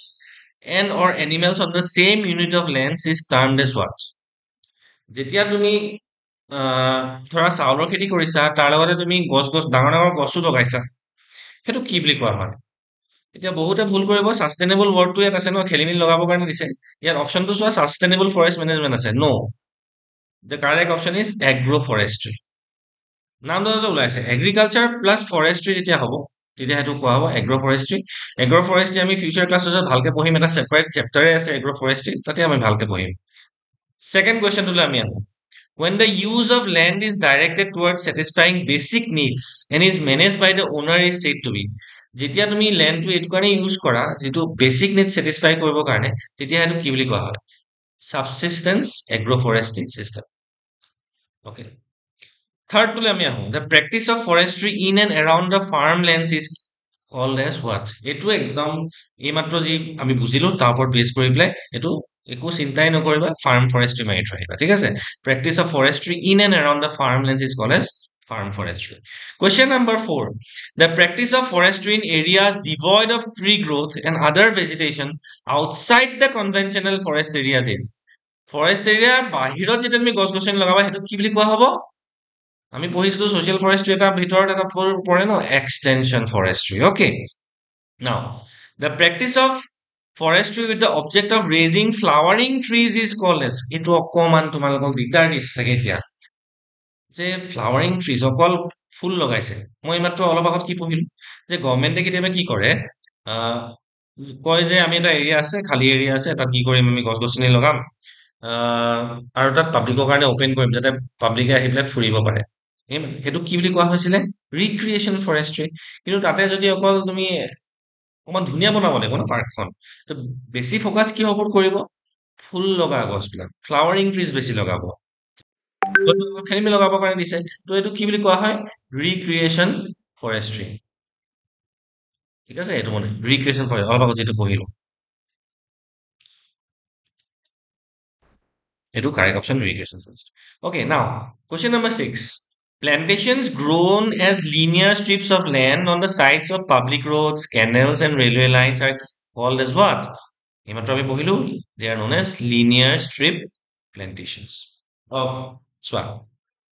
and or animals on the same unit of lands is termed as what? যেতিয়া তুমি ধৰা চাউলৰ খেতি কৰিছা তাৰ লগতে তুমি গছ ডাঙৰ ডাঙৰ গছো লগাইছা সেইটো কি বুলি কোৱা হয় এতিয়া বহুতে ভুল কৰিব সাস্টেইনেবল ওয়াৰ্ডটো ইয়াত আছে ন খেলিমেলি লগাবৰ কাৰণে দিছে ইয়াত অপচনটো চোৱা সাস্টেইনেবল ফৰেষ্ট মেনেজমেন্ট আছে নো The correct option is agroforestry. নাম দাদা ওলাইছে এগ্ৰিকালচাৰ প্লাস ফৰেষ্ট্ৰি যেতিয়া হ'ব তেতিয়া সেইটো কোৱা হ'ব এগ্ৰোফৰেষ্ট্ৰি এগ্ৰোফৰেষ্ট্ৰি আমি ফিউচাৰ ক্লাছত ভালকে পঢ়িম এটা সেপাৰেট চেপ্টাৰে আছে এগ্ৰোফৰেষ্ট্ৰি তাতে আমি ভালকে পঢ়িম সেকেন্ড কোৱেশ্চনটোলৈ আমি আহো when the use of land is directed towards satisfying basic needs and is managed by the owner is said to be যেতিয়া তুমি ল্যান্ডটো এইটো কাৰণে ইউজ কৰা যেটো বেসিক নিড স্যাটিসফাই কৰিবৰ কাৰণে তেতিয়া সেইটো কি বুলি কোৱা হয় subsistence agroforestry system okay Third to আমি আহো the practice of forestry in and around the farmlands is called as what এটো একদম এইমাত্ৰ যি আমি বুজিলো তাৰ ওপৰত বেস কৰি পেলাই এটো একো চিন্তাই নকৰিবা farm forestry মাৰি থৈবা ঠিক আছে practice of forestry in and around the farmlands is called as farm forestry question number 4 the practice of forestry in areas devoid of tree growth and other vegetation outside the conventional forest areas is forest area বাহিৰত যেতিয়া তুমি গছ-গছনি লগাবা হেতু কি বুলি কোৱা হ'ব আমি পঢ়িছিলো সোশ্যাল ফৰেষ্ট্ৰি এটা ভিতৰত এটা পৰে ন এক্সটেনশন ফৰেষ্ট্ৰি ওকে নাও the practice of forestry with the object of raising flowering trees is called as এটো অকমান তোমালোকক দিগদাৰ দিছে চাগে এতিয়া যে ফ্লাৱাৰিং ট্ৰিজ অকল ফুল লগাইছে মই মাত্ৰ অলপ আগত কি পঢ়িলো যে গভৰ্ণমেণ্টে কেতিয়াবা কি কৰে কয় যে আমি এটা এৰিয়া আছে খালি এৰিয়া আছে তাত কি কৰিম আমি গছ-গছনি লগাম আৰু তাত পাব্লিকৰ কাৰণে ওপেন কৰিম যাতে পাব্লিকে আহি পেলাই ফুৰিব পাৰে হেতু কি বুলি কোৱা হৈছিল ৰিক্ৰিয়েচন ফৰেষ্ট্ৰি কিন্তু তাতে যদি অকল তুমি অকমান ধুনিয়া বনাব লাগিব ন পাৰ্কখন তো বেছি ফোকাস কি হ'ব কৰিব ফুল লগা গছবিলাক ফ্লাৱাৰিং ট্ৰিজ বেছি লগাব খেলিমি লগাবৰ কাৰণে দিছে তো এটো কি বুলি কোৱা হয় ৰিক্ৰিয়েচন ফৰেষ্ট্ৰি ঠিক আছে এটো মানে ৰিক্ৰিয়েচন ফৰেষ্ট্ৰি অলপ আগত যেটো পঢ়িলো এটো correct option recreation forestry okay now question number 6 Plantations grown as linear strips of land on the sides of public roads, canals, and railway lines are called as what? They are known as linear strip plantations. Oh, swap.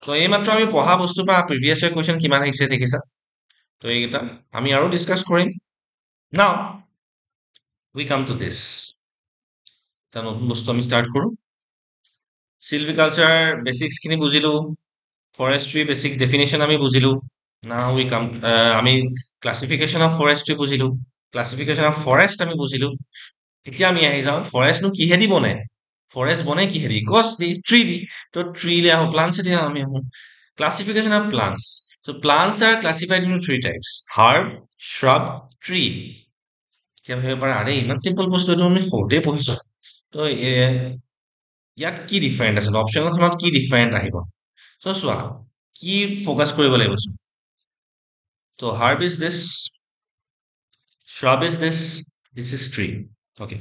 So, এইমাত্ৰ আমি পঢ়া বস্তু বা previous year question কিমান আহিছে দেখিছা তো এইটা আমি আৰু ডিসকাস কৰিম now we come to this এটা নতুন বস্তু আমি স্টাৰ্ট কৰো silviculture basics খিনি বুজিলো forestry basic definition আমি বুজিলো now we come আমি classification of forestry বুজিলো classification of forest আমি বুজিলো এতিয়া আমি আহি যাও forest নো কিহেদি বনে forest বনে কিহেদি গছ দি tree দি তো tree লে আহো plants দি আমি আহো classification of plants so plants are classified into three types herb shrub tree এতিয়া ভাবিব পাৰা আৰে ইমান সিম্পল বস্তু এটো আমি সৰুতে পঢ়িছো তো ইয়াত কি ডিফাৰেন্ট আছে অপচনখনত কি ডিফাৰেন্ট আহিব So, Swa, কি focus কৰিব লাগিব So, herb is this, shrub is this is tree. Okay.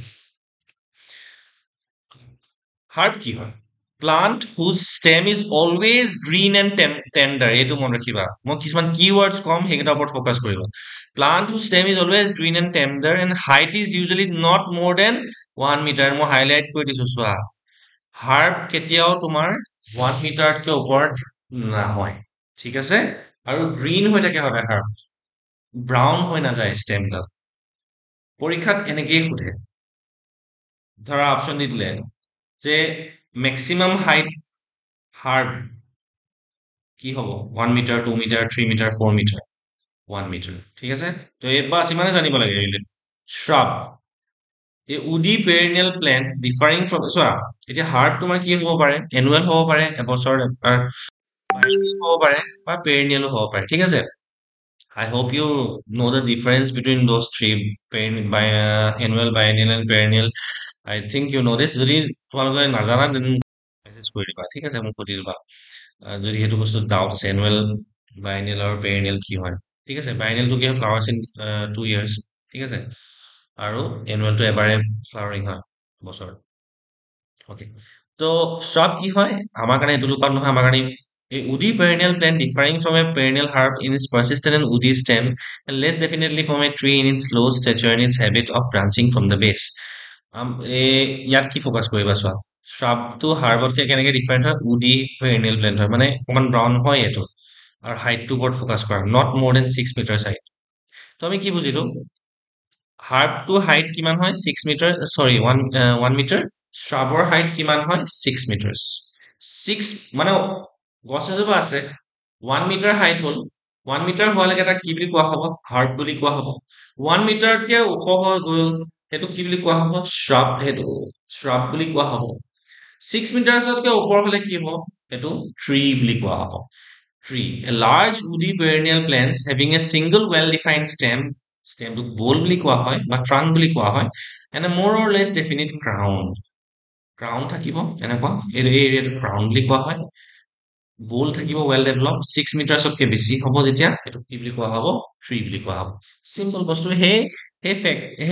Herb কি হয়? Plant whose stem is always green and tender. এইটো মন ৰাখিবা মই কিছুমান keywords কম হেগিটা ওপৰত focus কৰিব Plant whose stem is always green and tender and height is usually not more than 1 meter. মই highlight কৰি দিছো চোৱা herb কেতিয়াও তোমাৰ 1 মিটাৰতকৈ ওপৰত নহয় ঠিক আছে আৰু গ্ৰীন হৈ থাকে হয় হাৰ্ব ব্ৰাউন হৈ না যায় স্টেমডাল পৰীক্ষাত এনেকেই খুধে ধৰা অপচন দি দিলে যে ম্যাক্সিমাম হাইট হাৰ্ব কি হ'ব 1 metre 2 metre 3 metre 4 metre 1 metre ঠিক আছে তো এই বাস ইমানে জানিব লাগে relate shrub a woody perennial plant differing from so এতিয়া হাৰ্ব তোমাৰ কি হ'ব পাৰে এনুৱেল হ'ব পাৰে এবছৰ হ'ব পাৰে বা পেৰিনিয়েলো হ'ব পাৰে ঠিক আছে I hope you know the difference between those three, annual, biennial, and perennial. I think you know this. যদি তোমালোকে নাজানা then মেছেজ কৰি দিবা ঠিক আছে মোক সুধি দিবা যদি সেইটো বস্তু ডাউট আছে এনুৱেল বাইনেল আৰু পেৰেনিয়েল কি হয় ঠিক আছে বাইনেলটো কি হয় ফ্লাৱাৰ্ছ ইন 2 years ঠিক আছে আৰু এনুৱেলটো এবাৰে ফ্লাৱাৰিং হয় বছৰত Okay. So, shrub কি হয়? আমাৰ কাৰণে এইটো লুকাত নহয়, আমাৰ কাৰণে a woody perennial plant differing from a perennial herb in its persistent and woody stem, and less definitely from a tree in its slow stature and its habit of branching from the base. ইয়াত কি focus কৰিবা চোৱা? শ্ৰাবটো হাৰ্বতকে কেনেকে different হয়? woody perennial plant হয়। মানে অকমান brown হয় এইটো। আৰু হাইটটোৰ ওপৰত ফ'কাছ কৰা। not more than 6 meters height। তো আমি কি বুজিলো? হাৰ্বটো হাইট কিমান হয়? 6 মিটাৰ, চৰি 1 মিটাৰ। শ্ৰাবৰ হাইট কিমান হয় 6 মিটাৰ্ছ 6 মানে গছ এজোপা আছে 1 মিটাৰ হাইট হ'ল 1 মিটাৰ হোৱালৈকে তাক কি বুলি কোৱা হ'ব হাৰ্ব বুলি কোৱা হ'ব 1 মিটাৰতকে ওখ হৈ গ'ল সেইটো কি বুলি কোৱা হ'ব শ্ৰাব সেইটো শ্ৰাব বুলি কোৱা হ'ব 6 মিটাৰছতকে ওপৰ হ'লে কি হ'ব সেইটো ট্ৰী বুলি কোৱা হ'ব tree a large woody perennial plants having a single well defined stemটোক bole বুলি কোৱা হয় বা trunk বুলি কোৱা হয় and a more or less definite crown থাকিব এনেকুৱা এই এৰিয়াটো ক্ৰাউন বুলি কোৱা হয় বল থাকিব ৱেল ডেভেলপ 6 মিটাৰছতকে বেছি হ'ব যেতিয়া এইটো কি বুলি কোৱা হ'ব ট্ৰী বুলি কোৱা হ'ব চিম্পল বস্তু সেই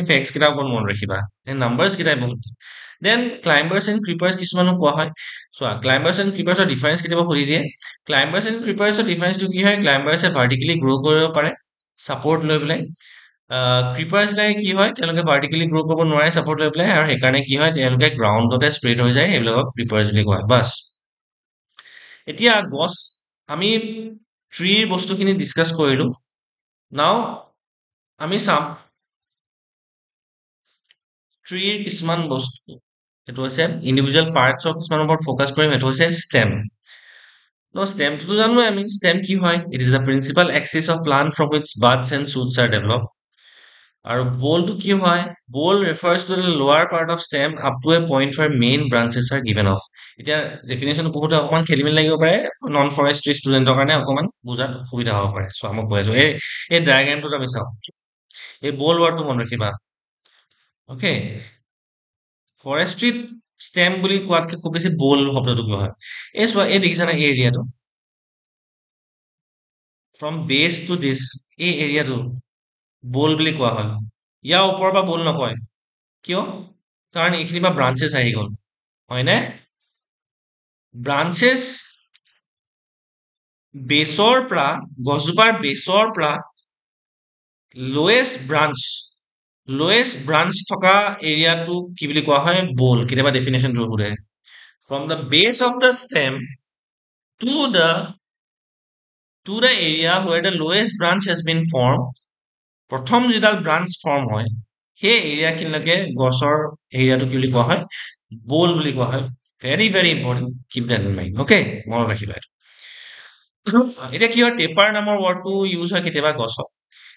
ফেক্টছ কেইটা ওপৰত মনত ৰাখিবা এই নাম্বাৰছ কেইটাই বহুত দেন ক্লাইম্বাৰ্ছ এণ্ড ক্ৰিপাৰ্ছ কিছুমানো কোৱা হয় চোৱা ক্লাইম্বাৰ্ছ এণ্ড ক্ৰিপাৰ্ছৰ ডিফাৰেঞ্চ কেতিয়াবা সুধি দিয়ে ক্লাইম্বাৰ্ছ এণ্ড ক্ৰিপাৰ্ছৰ ডিফাৰেঞ্চটো কি হয় ক্লাইম্বাৰ্ছে ভাৰ্টিকেলি গ্ৰ' কৰিব পাৰে ছাপৰ্ট লৈ পেলাই ক্ৰিপাৰ্ছবিলাকে কি হয় তেওঁলোকে ভাৰ্টিকেলি গ্ৰ' কৰিব নোৱাৰে ছাপৰ্ট লৈ পেলাই আৰু সেইকাৰণে কি হয় তেওঁলোকে গ্ৰাউণ্ডতে স্প্ৰেড হৈ যায় সেইবিলাকক ক্ৰিপাৰ্ছ বুলি কোৱা হয় বাছ এতিয়া গছ আমি ট্ৰীৰ বস্তুখিনি ডিছকাছ কৰিলো নাও আমি চাম ট্ৰীৰ কিছুমান বস্তু সেইটো হৈছে ইণ্ডিভিজুৱেল পাৰ্টছৰ কিছুমানৰ ওপৰত ফ'কাছ কৰিম সেইটো হৈছে ষ্টেম No, stemটোতো জানোৱে আমি ষ্টেম কি হয় it is the principal axis of plant from which buds and shoots are develop আৰু বলটো কি হয় bole refers to the lower part of stem up to a point where main branches are given off এতিয়া ডেফিনেশ্যনটো বহুতে অকণমান খেলি মেলি লাগিব পাৰে নন ফৰেষ্ট্ৰি ষ্টুডেণ্টৰ কাৰণে অকণমান বুজাত অসুবিধা হ'ব পাৰে চ' মই কৈ আছো এই ডায়েগ্ৰামটোত আমি চাওঁ এই বল ৱাৰ্ডটো মনত ৰাখিবা অ'কে ফৰেষ্ট্ৰিত ষ্টেম বুলি কোৱাতকে খুব বেছি বল শব্দটো কোৱা হয় এই চোৱা এই দেখিছানে এই এৰিয়াটো ফ্ৰম বেছ টু দিছ এই এৰিয়াটো বল বুলি কোৱা হয় ইয়াৰ ওপৰৰ পৰা বল নকয় কিয় কাৰণ এইখিনিৰ পৰা ব্ৰাঞ্চেছ আহি গ'ল হয়নে ব্ৰাঞ্চেছ বেছৰ পৰা গছজোপাৰ বেছৰ পৰা লোৱেষ্ট ব্ৰাঞ্চ থকা এৰিয়াটো কি বুলি কোৱা হয় বল কেতিয়াবা ডেফিনেশ্যনটো সোধে ফ্ৰম দ্য বেছ of the stem to the area where the lowest branch has been formed প্ৰথম যিডাল ব্ৰাঞ্চ ফৰ্ম হয় সেই এৰিয়াখিনিলৈকে গছৰ এৰিয়াটো কি বুলি কোৱা হয় বল বুলি কোৱা হয় very very important keep that in mind okay মনত ৰাখিবা এইটো এতিয়া কি হয় টেপাৰ নামৰ ৱৰ্ডটো ইউজ হয় কেতিয়াবা গছত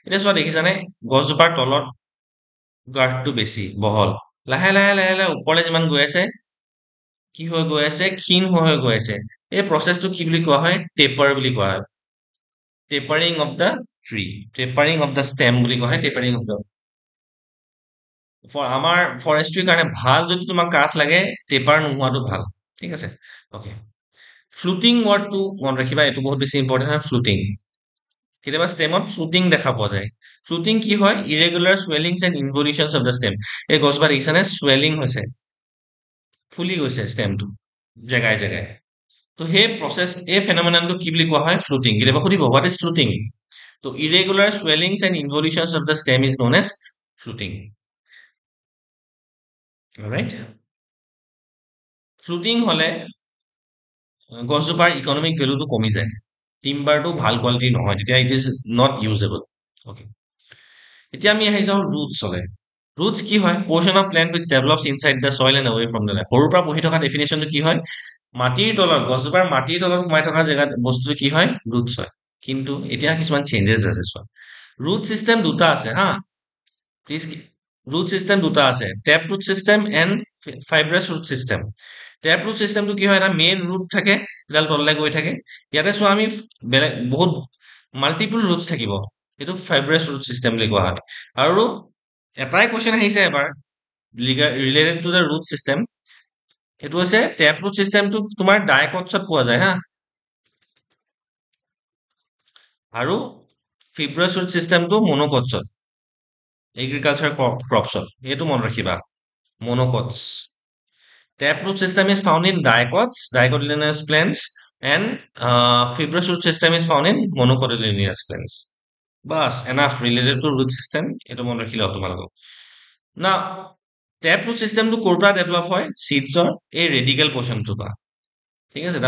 এতিয়া চোৱা দেখিছানে গছজোপাৰ তলত গাঁঠটো বেছি বহল লাহে লাহে লাহে লাহে ওপৰলৈ যিমান গৈ আছে কি হৈ গৈ আছে ক্ষীণ হৈ গৈ আছে এই প্ৰচেছটো কি বুলি কোৱা হয় টেপাৰ বুলি কোৱা হয় tapering of the tree tapering of the stem বুলি কোৱা হয় টেপাৰিং অফ দ্য আমাৰ ফৰেষ্ট্ৰিৰ কাৰণে ভাল যদি তোমাক কাঠ লাগে টেপাৰ নোহোৱাটো ভাল ঠিক আছে অ'কে ফ্লুটিং ৱৰ্ডটো মনত ৰাখিবা এইটো বহুত বেছি ইম্পৰ্টেণ্ট হয় ফ্লুটিং কেতিয়াবা ষ্টেমত ফ্লুটিং দেখা পোৱা যায় ফ্লুটিং কি হয় irregular swellings and involutions of the stem এই গছজোপা দেখিছানে চুৱেলিং হৈছে ফুলি গৈছে ষ্টেমটো জেগাই জেগাই তো সেই প্ৰচেছ এই ফেনমেননটো কি বুলি কোৱা হয় ফ্লুটিং কেতিয়াবা সুধিব হোৱাট ইজ ফ্লুটিং তো irregular swellings and involutions of the stem is known as fluting right fluting হ'লে গছজোপাৰ ইকনমিক ভেলুটো কমি যায় টিম্বাৰটো ভাল কোৱালিটি নহয় তেতিয়া it is not usable okay এতিয়া আমি আহি যাওঁ ৰুটছলৈ ৰুটছ কি হয় portion of plant which develops inside the soil and away from the land সৰুৰ পৰা পঢ়ি থকা ডেফিনেশ্যনটো কি হয় মাটিৰ তলত গছজোপাৰ মাটিৰ তলত সোমাই থকা জেগাত বস্তুটো কি হয় ৰুটছ হয় কিন্তু এতিয়া কিছুমান চেঞ্জেছ আছে চোৱা ৰুট ছিষ্টেম দুটা আছে হা প্লিজ ৰুট ছিষ্টেম দুটা আছে tap root system and fibrous root system tap root ছিষ্টেমটো কি হয় এটা মেইন ৰুট থাকে এডাল তললৈ গৈ থাকে ইয়াতে চোৱা আমি বেলেগ বহুত মাল্টিপুল ৰুটছ থাকিব এইটো ফাইব্ৰাছ ৰুট চিষ্টেম বুলি কোৱা হয়। আৰু এটাই কুৱেশ্যন আহিছে এবাৰ related to the root system, সেইটো হৈছে টেপ ৰুট চিষ্টেমটো তোমাৰ ডাইকটছত পোৱা যায় হা, আৰু ফিব্ৰাছ ৰুট চিষ্টেমটো মনোকটছত, এগ্ৰিকালচাৰ ক্ৰপছত, এইটো মনত ৰাখিবা, মনোকটছ। Tap root system is found in dicots, dicotyledonous plants, and fibrous root system is found in monocotyledonous plants. Bas, enough related to root system. Ito mon rakhilo tumalako. Now, tap root system to korpora develop hoy seeds or a radical portion to ba. ঠিক আছে,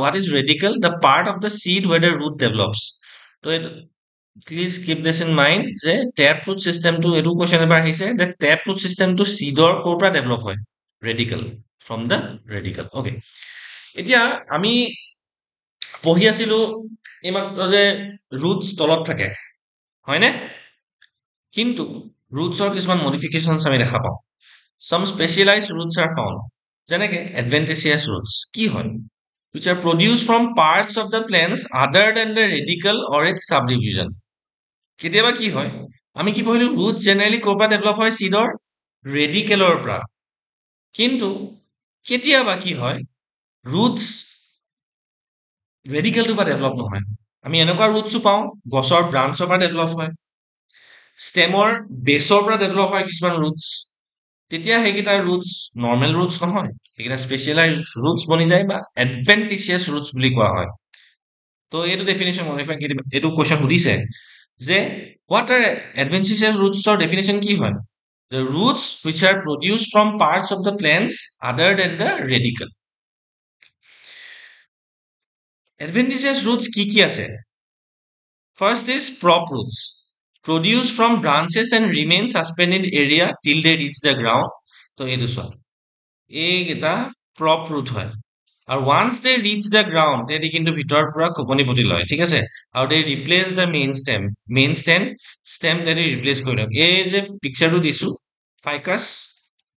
what is radical? The part of the seed where the root develops. So it, please keep this in mind যে tap root system to edu question ebar ahise that tap root system to seed or korpora develop hoy radical from the radical. Okay, এতিয়া আমি পঢ়ি আছিলো এইমাত্ৰ যে routes তলত থাকে হয়নে, কিন্তু ৰুটছৰ কিছুমান মডিফিকেশ্যনছ আমি দেখা পাওঁ। some specialized roots are found যেনেকে adventitious roots কি হয়, which are produced from parts of the plants other than the radical or its subdivision। কেতিয়াবা কি হয়, আমি কি পঢ়িলো ৰুট জেনেৰেলি ক'ৰ পৰা ডেভেলপ হয়, সিডৰ ৰেডিকেলৰ পৰা, কিন্তু কেতিয়াবা কি হয় ৰুটছ ৰেডিকেলটোৰ পৰা ডেভেলপ নহয়, আমি এনেকুৱা ৰুটছো পাওঁ গছৰ ব্ৰাঞ্চৰ পৰা ডেভেলপ হয়, ষ্টেমৰ বেছৰ পৰা ডেভেলপ হয় কিছুমান ৰুটছ, তেতিয়া সেইকেইটা ৰুটছ নৰ্মেল ৰুটছ নহয়, সেইকেইটা স্পেচিয়েলাইজ ৰুটছ বনি যায় বা এডভেন্টিচিয়াছ ৰুটছ বুলি কোৱা হয়। তো এইটো ডেফিনেশ্যন মনে ৰাখিবা, এইটো কুৱেশ্যন সুধিছে যে হোৱাট আৰ এডভেন্টিচিয়াছ ৰুটছৰ ডেফিনেশ্যন কি হয়, the roots which are produced from parts of the plants other than the radical। adventitious roots কি কি আছে, first is prop roots produced from branches and remain suspended area till they reach the ground। তো এইটো চোৱা এইকেইটা prop root হয়, আৰু once they reach the ground তেতি কিন্তু ভিতৰৰ পৰা খোপনি পুতি লয়, ঠিক আছে, আৰু they replace the main stem তেতি replace কৰি লয়। এই যে পিকচাৰটো দিছো ফাইকাছ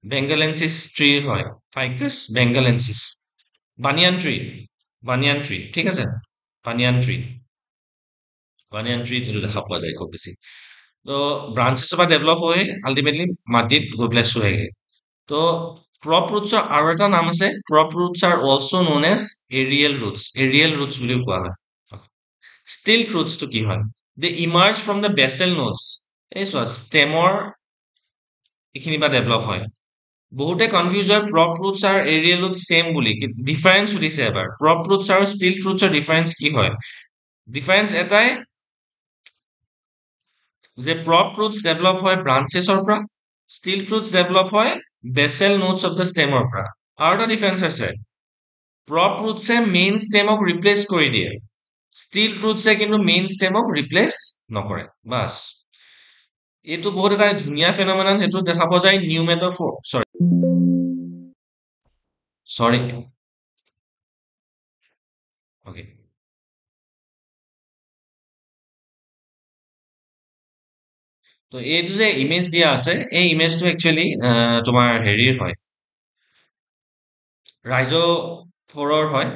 বেংগালেন্সিছ ট্ৰি হয়, ফাইকাছ বেংগালেন্সিছ বানিয়ান ট্ৰি, ঠিক আছে, বানিয়ান ট্ৰি এইটো দেখা পোৱা যায় খুব বেছি। তো ব্ৰাঞ্চেছৰ পৰা ডেভেলপ হৈ আল্টিমেটলি মাটিত গৈ পেলাই চুৱেগে। তো ক্ৰপ ৰুটছৰ আৰু এটা নাম আছে, crop roots are also' known as aerial roots বুলিও কোৱা হয়। ষ্টিল ৰুটছটো কি হয়, they emerge from the basal nodes, এই চোৱা ষ্টেমৰ এইখিনি পৰা ডেভেলপ হয়। বহুতে কনফিউজ হয় প্ৰপ ৰুটছ আৰু এৰিয়েল ৰুটছ চেম বুলি, ডিফাৰেঞ্চ সুধিছে এবাৰ, প্ৰপ ৰুটছ আৰু ষ্টিল ৰুটছৰ ডিফাৰেঞ্চ কি হয়, ডিফাৰেঞ্চ এটাই যে প্ৰপ ৰুটছ ডেভেলপ হয় ব্ৰাঞ্চেছৰ পৰা, ষ্টিল ৰুটছ ডেভেলপ হয় বেচেল নোটছ অফ দ্য ষ্টেমৰ পৰা। আৰু এটা ডিফাৰেঞ্চ আছে, প্ৰপ ৰুটছে মেইন ষ্টেমক ৰিপ্লেচ কৰি দিয়ে, ষ্টিল ৰুটছে কিন্তু মেইন ষ্টেমক ৰিপ্লেচ নকৰে। বাছ এইটো বহুত এটা ধুনীয়া ফেনমেনন, সেইটো দেখা পোৱা যায় নিউমেটফৰ সৰি অকে, তো এইটো যে ইমেজ দিয়া আছে এই ইমেজটো একচুৱেলি তোমাৰ হেৰিৰ হয়, ৰাইজোফৰৰ হয়।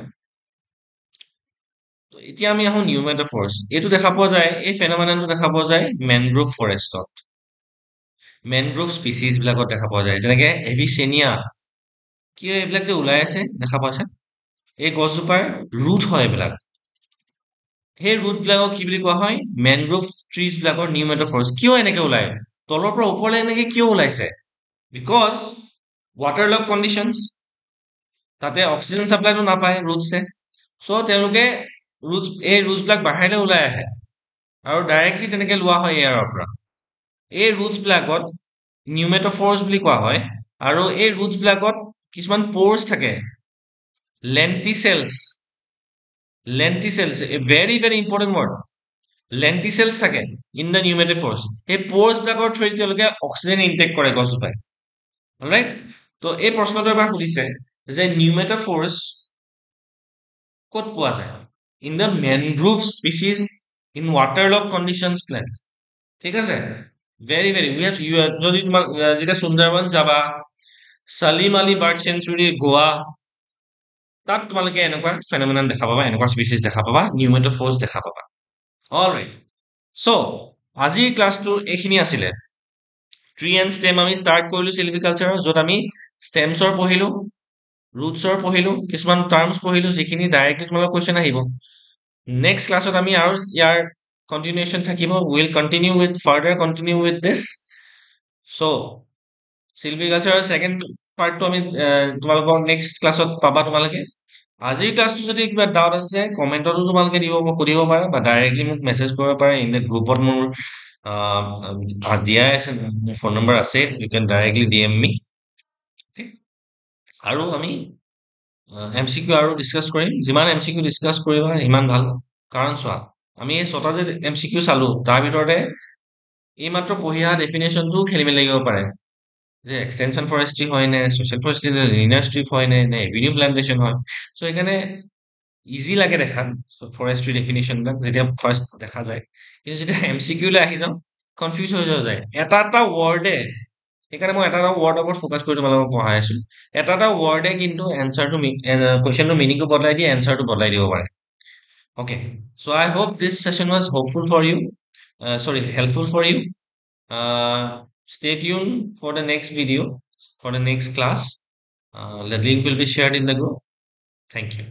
তো এতিয়া আমি আহোঁ নিউমেটফৰ্ছ, এইটো দেখা পোৱা যায়, এই ফেনমেননটো দেখা পোৱা যায় মেনগ্ৰোভ ফৰেষ্টত, মেনগ্ৰোভ স্পিচিছ বিলাকত দেখা পোৱা যায়, যেনেকে এভিচেনিয়া, কিয় এইবিলাক যে ওলাই আছে দেখা পাইছে, এই গছজোপাৰ ৰুট হয় এইবিলাক, সেই ৰুট বিলাকক কি বুলি কোৱা হয়, মেনগ্ৰোভ ট্ৰিজ বিলাকৰ নিউমেটফৰ্ছ। কিয় এনেকে ওলাই, তলৰ পৰা ওপৰলৈ এনেকে কিয় ওলাইছে, বিকজ ৱাটাৰ লক কণ্ডিশ্যনছ, তাতে অক্সিজেন ছাপ্লাইটো নাপায় ৰুটছে, চ' তেওঁলোকে এই ৰুটছবিলাক বাহিৰলৈ ওলাই আহে আৰু ডাইৰেক্টলি তেনেকে লোৱা হয় এয়াৰৰ পৰা। এই ৰুটছবিলাকত নিউমেটফৰ্ছ বুলি কোৱা হয়, আৰু এই ৰুটছবিলাকত কিছুমান প'ৰ্ছ থাকে, লেণ্টিচেলছ, a very very important word, লেণ্টিচেলছ থাকে ইন দ্য নিউমেটফৰ্ছ, সেই প'ৰ্ছ বিলাকৰ থ্ৰুৰে তেওঁলোকে অক্সিজেন ইনটেক কৰে গছজোপাই, অলৰাইট। তো এই প্ৰশ্নটো এবাৰ সুধিছে যে নিউমেটফৰ্ছ ক'ত পোৱা যায়, in the mangrove species in water lock conditions plants, ঠিক আছে, ভেৰি ভেৰি উই হেভ, যদি তোমাক যেতিয়া সুন্দৰবন যাবা, চালিম আলি বাৰ্ড চেঞ্চুৰী গোৱা, তাত তোমালোকে এনেকুৱা ফেনমেনন দেখা পাবা, এনেকুৱা স্পিচিছ দেখা পাবা, নিউমেটফৰ্ছ দেখা পাবা। অলৰাইট, চ' আজিৰ ক্লাছটো এইখিনি আছিলে ট্ৰি এণ্ড ষ্টেম আমি ষ্টাৰ্ট কৰিলোঁ চিলভিকালচাৰৰ য'ত আমি ষ্টেমছৰ পঢ়িলোঁ ৰুটছৰ পঢ়িলোঁ কিছুমান টাৰ্মছ পঢ়িলোঁ যিখিনি ডাইৰেক্টলি তোমালোকৰ কুৱেশ্যন আহিব নেক্সট ক্লাছত আমি আৰু ইয়াৰ কণ্টিনিউৱেশ্যন থাকিব will continue with this so' চিলভিকালচাৰৰ ছেকেণ্ড পাৰ্টটো আমি তোমালোকৰ নেক্সট ক্লাছত পাবা তোমালোকে আজিৰ ক্লাছটো যদি কিবা ডাউট আছে কমেণ্টতো তোমালোকে সুধিব পাৰা বা ডাইৰেক্টলি মোক মেছেজ কৰিব পাৰা ইন দ্য গ্ৰুপত মোৰ দিয়াই আছে মোৰ ফোন নম্বৰ আছে ইউ কেন ডাইৰেক্টলি ডি এম মি আৰু আমি এম চি কিউ আৰু ডিছকাছ কৰিম যিমান এম চি কিউ ডিছকাছ কৰিবা সিমান ভাল কাৰণ চোৱা আমি এই ছটা যে এম চি কিউ চালো তাৰ ভিতৰতে এইমাত্ৰ পঢ়ি অহা ডেফিনেশ্যনটোও খেলি মেলি লাগিব পাৰে যে এক্সটেনশ্যন ফৰেষ্ট্ৰি হয় নে ছ'চিয়েল ফৰেষ্ট্ৰি নে লিনিয়াৰ ষ্ট্ৰিপ হয় নে এভিনিউ প্লান্টেশ্যন হয় চ' সেইকাৰণে ইজি লাগে দেখাত ফৰেষ্ট্ৰি ডেফিনেশ্যনবিলাক যেতিয়া ফাৰ্ষ্ট দেখা যায় কিন্তু যেতিয়া এম চি কিউলৈ আহি যাওঁ কনফিউজ হৈ যোৱা যায় এটা এটা ৱৰ্ডে সেইকাৰণে মই এটা এটা ৱৰ্ডৰ ওপৰত ফ'কাছ কৰি তোমালোকক পঢ়াই আছো এটা এটা ৱৰ্ডে কিন্তু এনচাৰটো কুৱেশ্যনটোৰ মিনিংটো বদলাই দিয়ে এনচাৰটো বদলাই দিব পাৰে okay so' I hope this session was hopeful for you helpful for you stay tuned for the next video for the next class the link will be shared in the group thank you